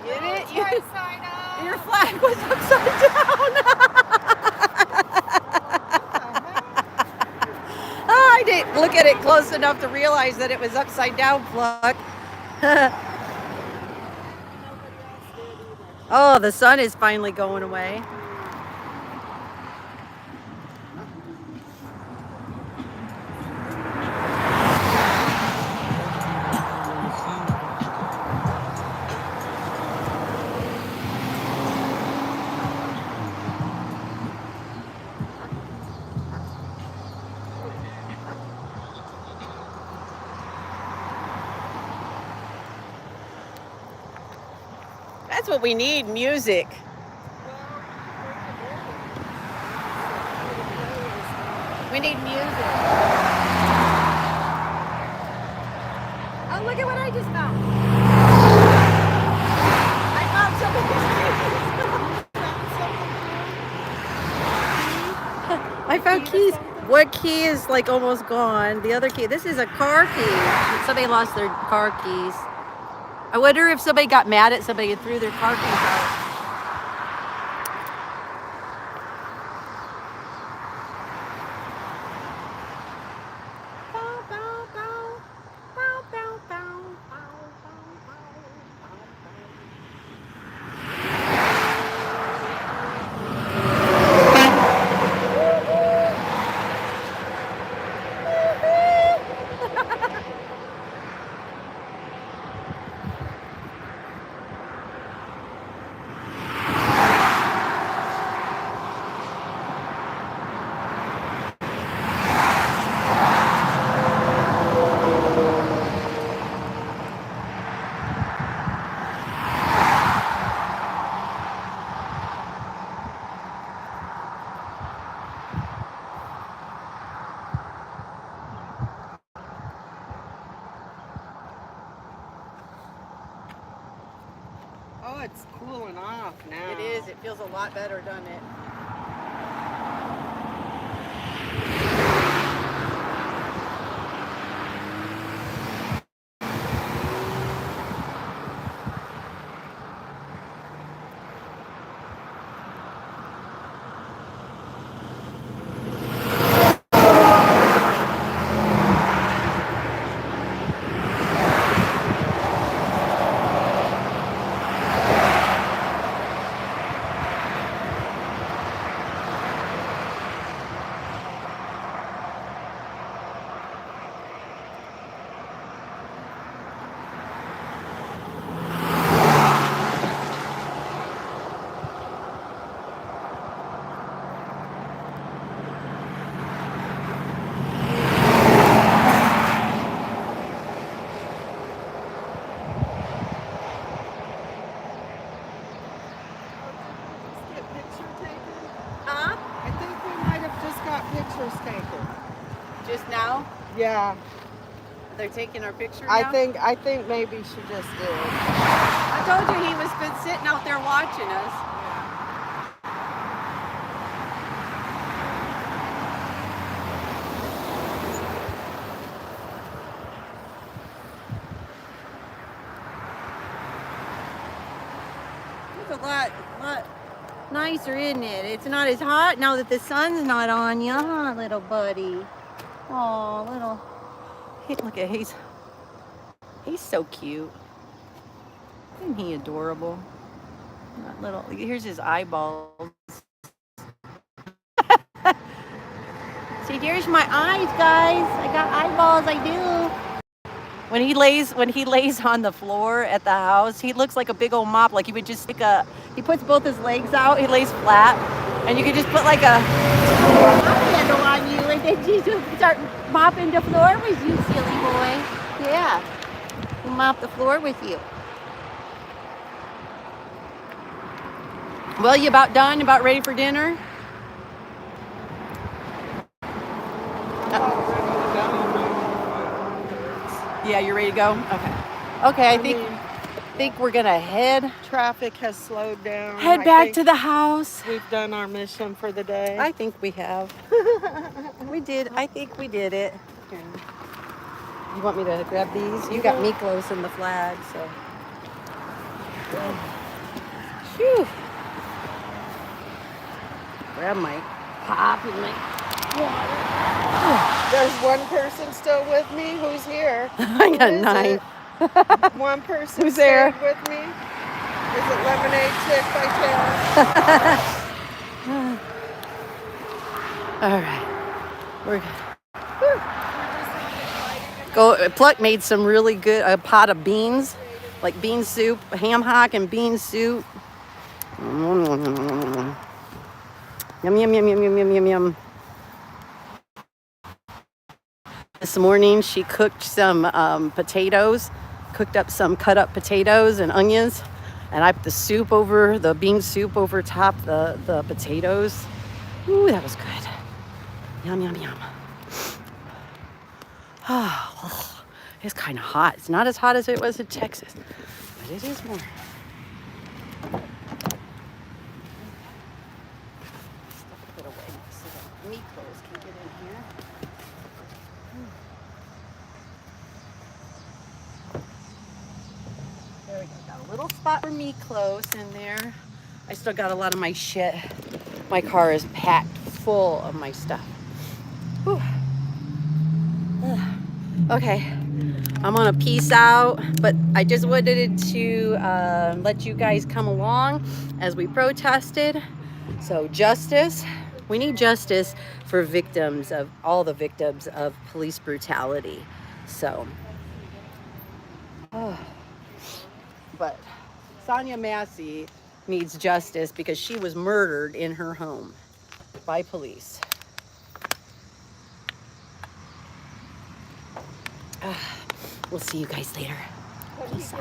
Get it? Your flag was upside down. I didn't look at it close enough to realize that it was upside down, Pluck. Oh, the sun is finally going away. That's what we need, music. We need music. Oh, look at what I just found. I found something. I found keys. One key is like almost gone. The other key, this is a car key. Somebody lost their car keys. I wonder if somebody got mad at somebody and threw their car keys out. it's cooling off now. It is. It feels a lot better, doesn't it? Get picture taken? Huh? I think we might have just got pictures taken. Just now? Yeah, They're taking our picture now? I think maybe she just did. I told you he was been sitting out there watching us. It's a lot nicer, isn't it? It's not as hot now that the sun's not on you, huh, little buddy? Oh, little. Hey, look at he's so cute. Isn't he adorable? That little. Here's his eyeballs. See, here's my eyes, guys. I got eyeballs. I do. When he lays on the floor at the house, he looks like a big old mop. Like he would just stick he puts both his legs out. He lays flat, and you could just put like a mop handle on you, and then you just start mopping the floor with you, silly boy. Yeah, he'll mop the floor with you. Well, you about done? About ready for dinner? Yeah, you're ready to go? Okay. Okay, I think we're gonna head Traffic has slowed down. back to the house. We've done our mission for the day. I think we have. We did. I think we did it. Here. You want me to grab these? You got Miklos in the flag, so. Phew. Grab my pop and my water. There's one person still with me. Who's here? I got Who is 9. it? One person Who's there? stayed with me. Is it Lemonade Chick by chance? All right. We're go. Pluck made some really good a pot of beans, like bean soup, ham hock and bean soup. Yum yum yum yum yum yum yum yum. This morning she cooked some potatoes, cooked up some cut up potatoes and onions, and I put the bean soup over top the potatoes. Ooh, that was good. Yum yum yum. Oh, it's kind of hot. It's not as hot as it was in Texas, but it is warm. Stuff it away so the meat clothes can get in here. There we go. Got a little spot for meat clothes in there. I still got a lot of my shit. My car is packed full of my stuff. Whew. Okay, I'm gonna peace out, but I just wanted to let you guys come along as we protested. So justice, we need justice for all the victims of police brutality. So, but Sonia Massey needs justice because she was murdered in her home by police. We'll see you guys later. Peace out.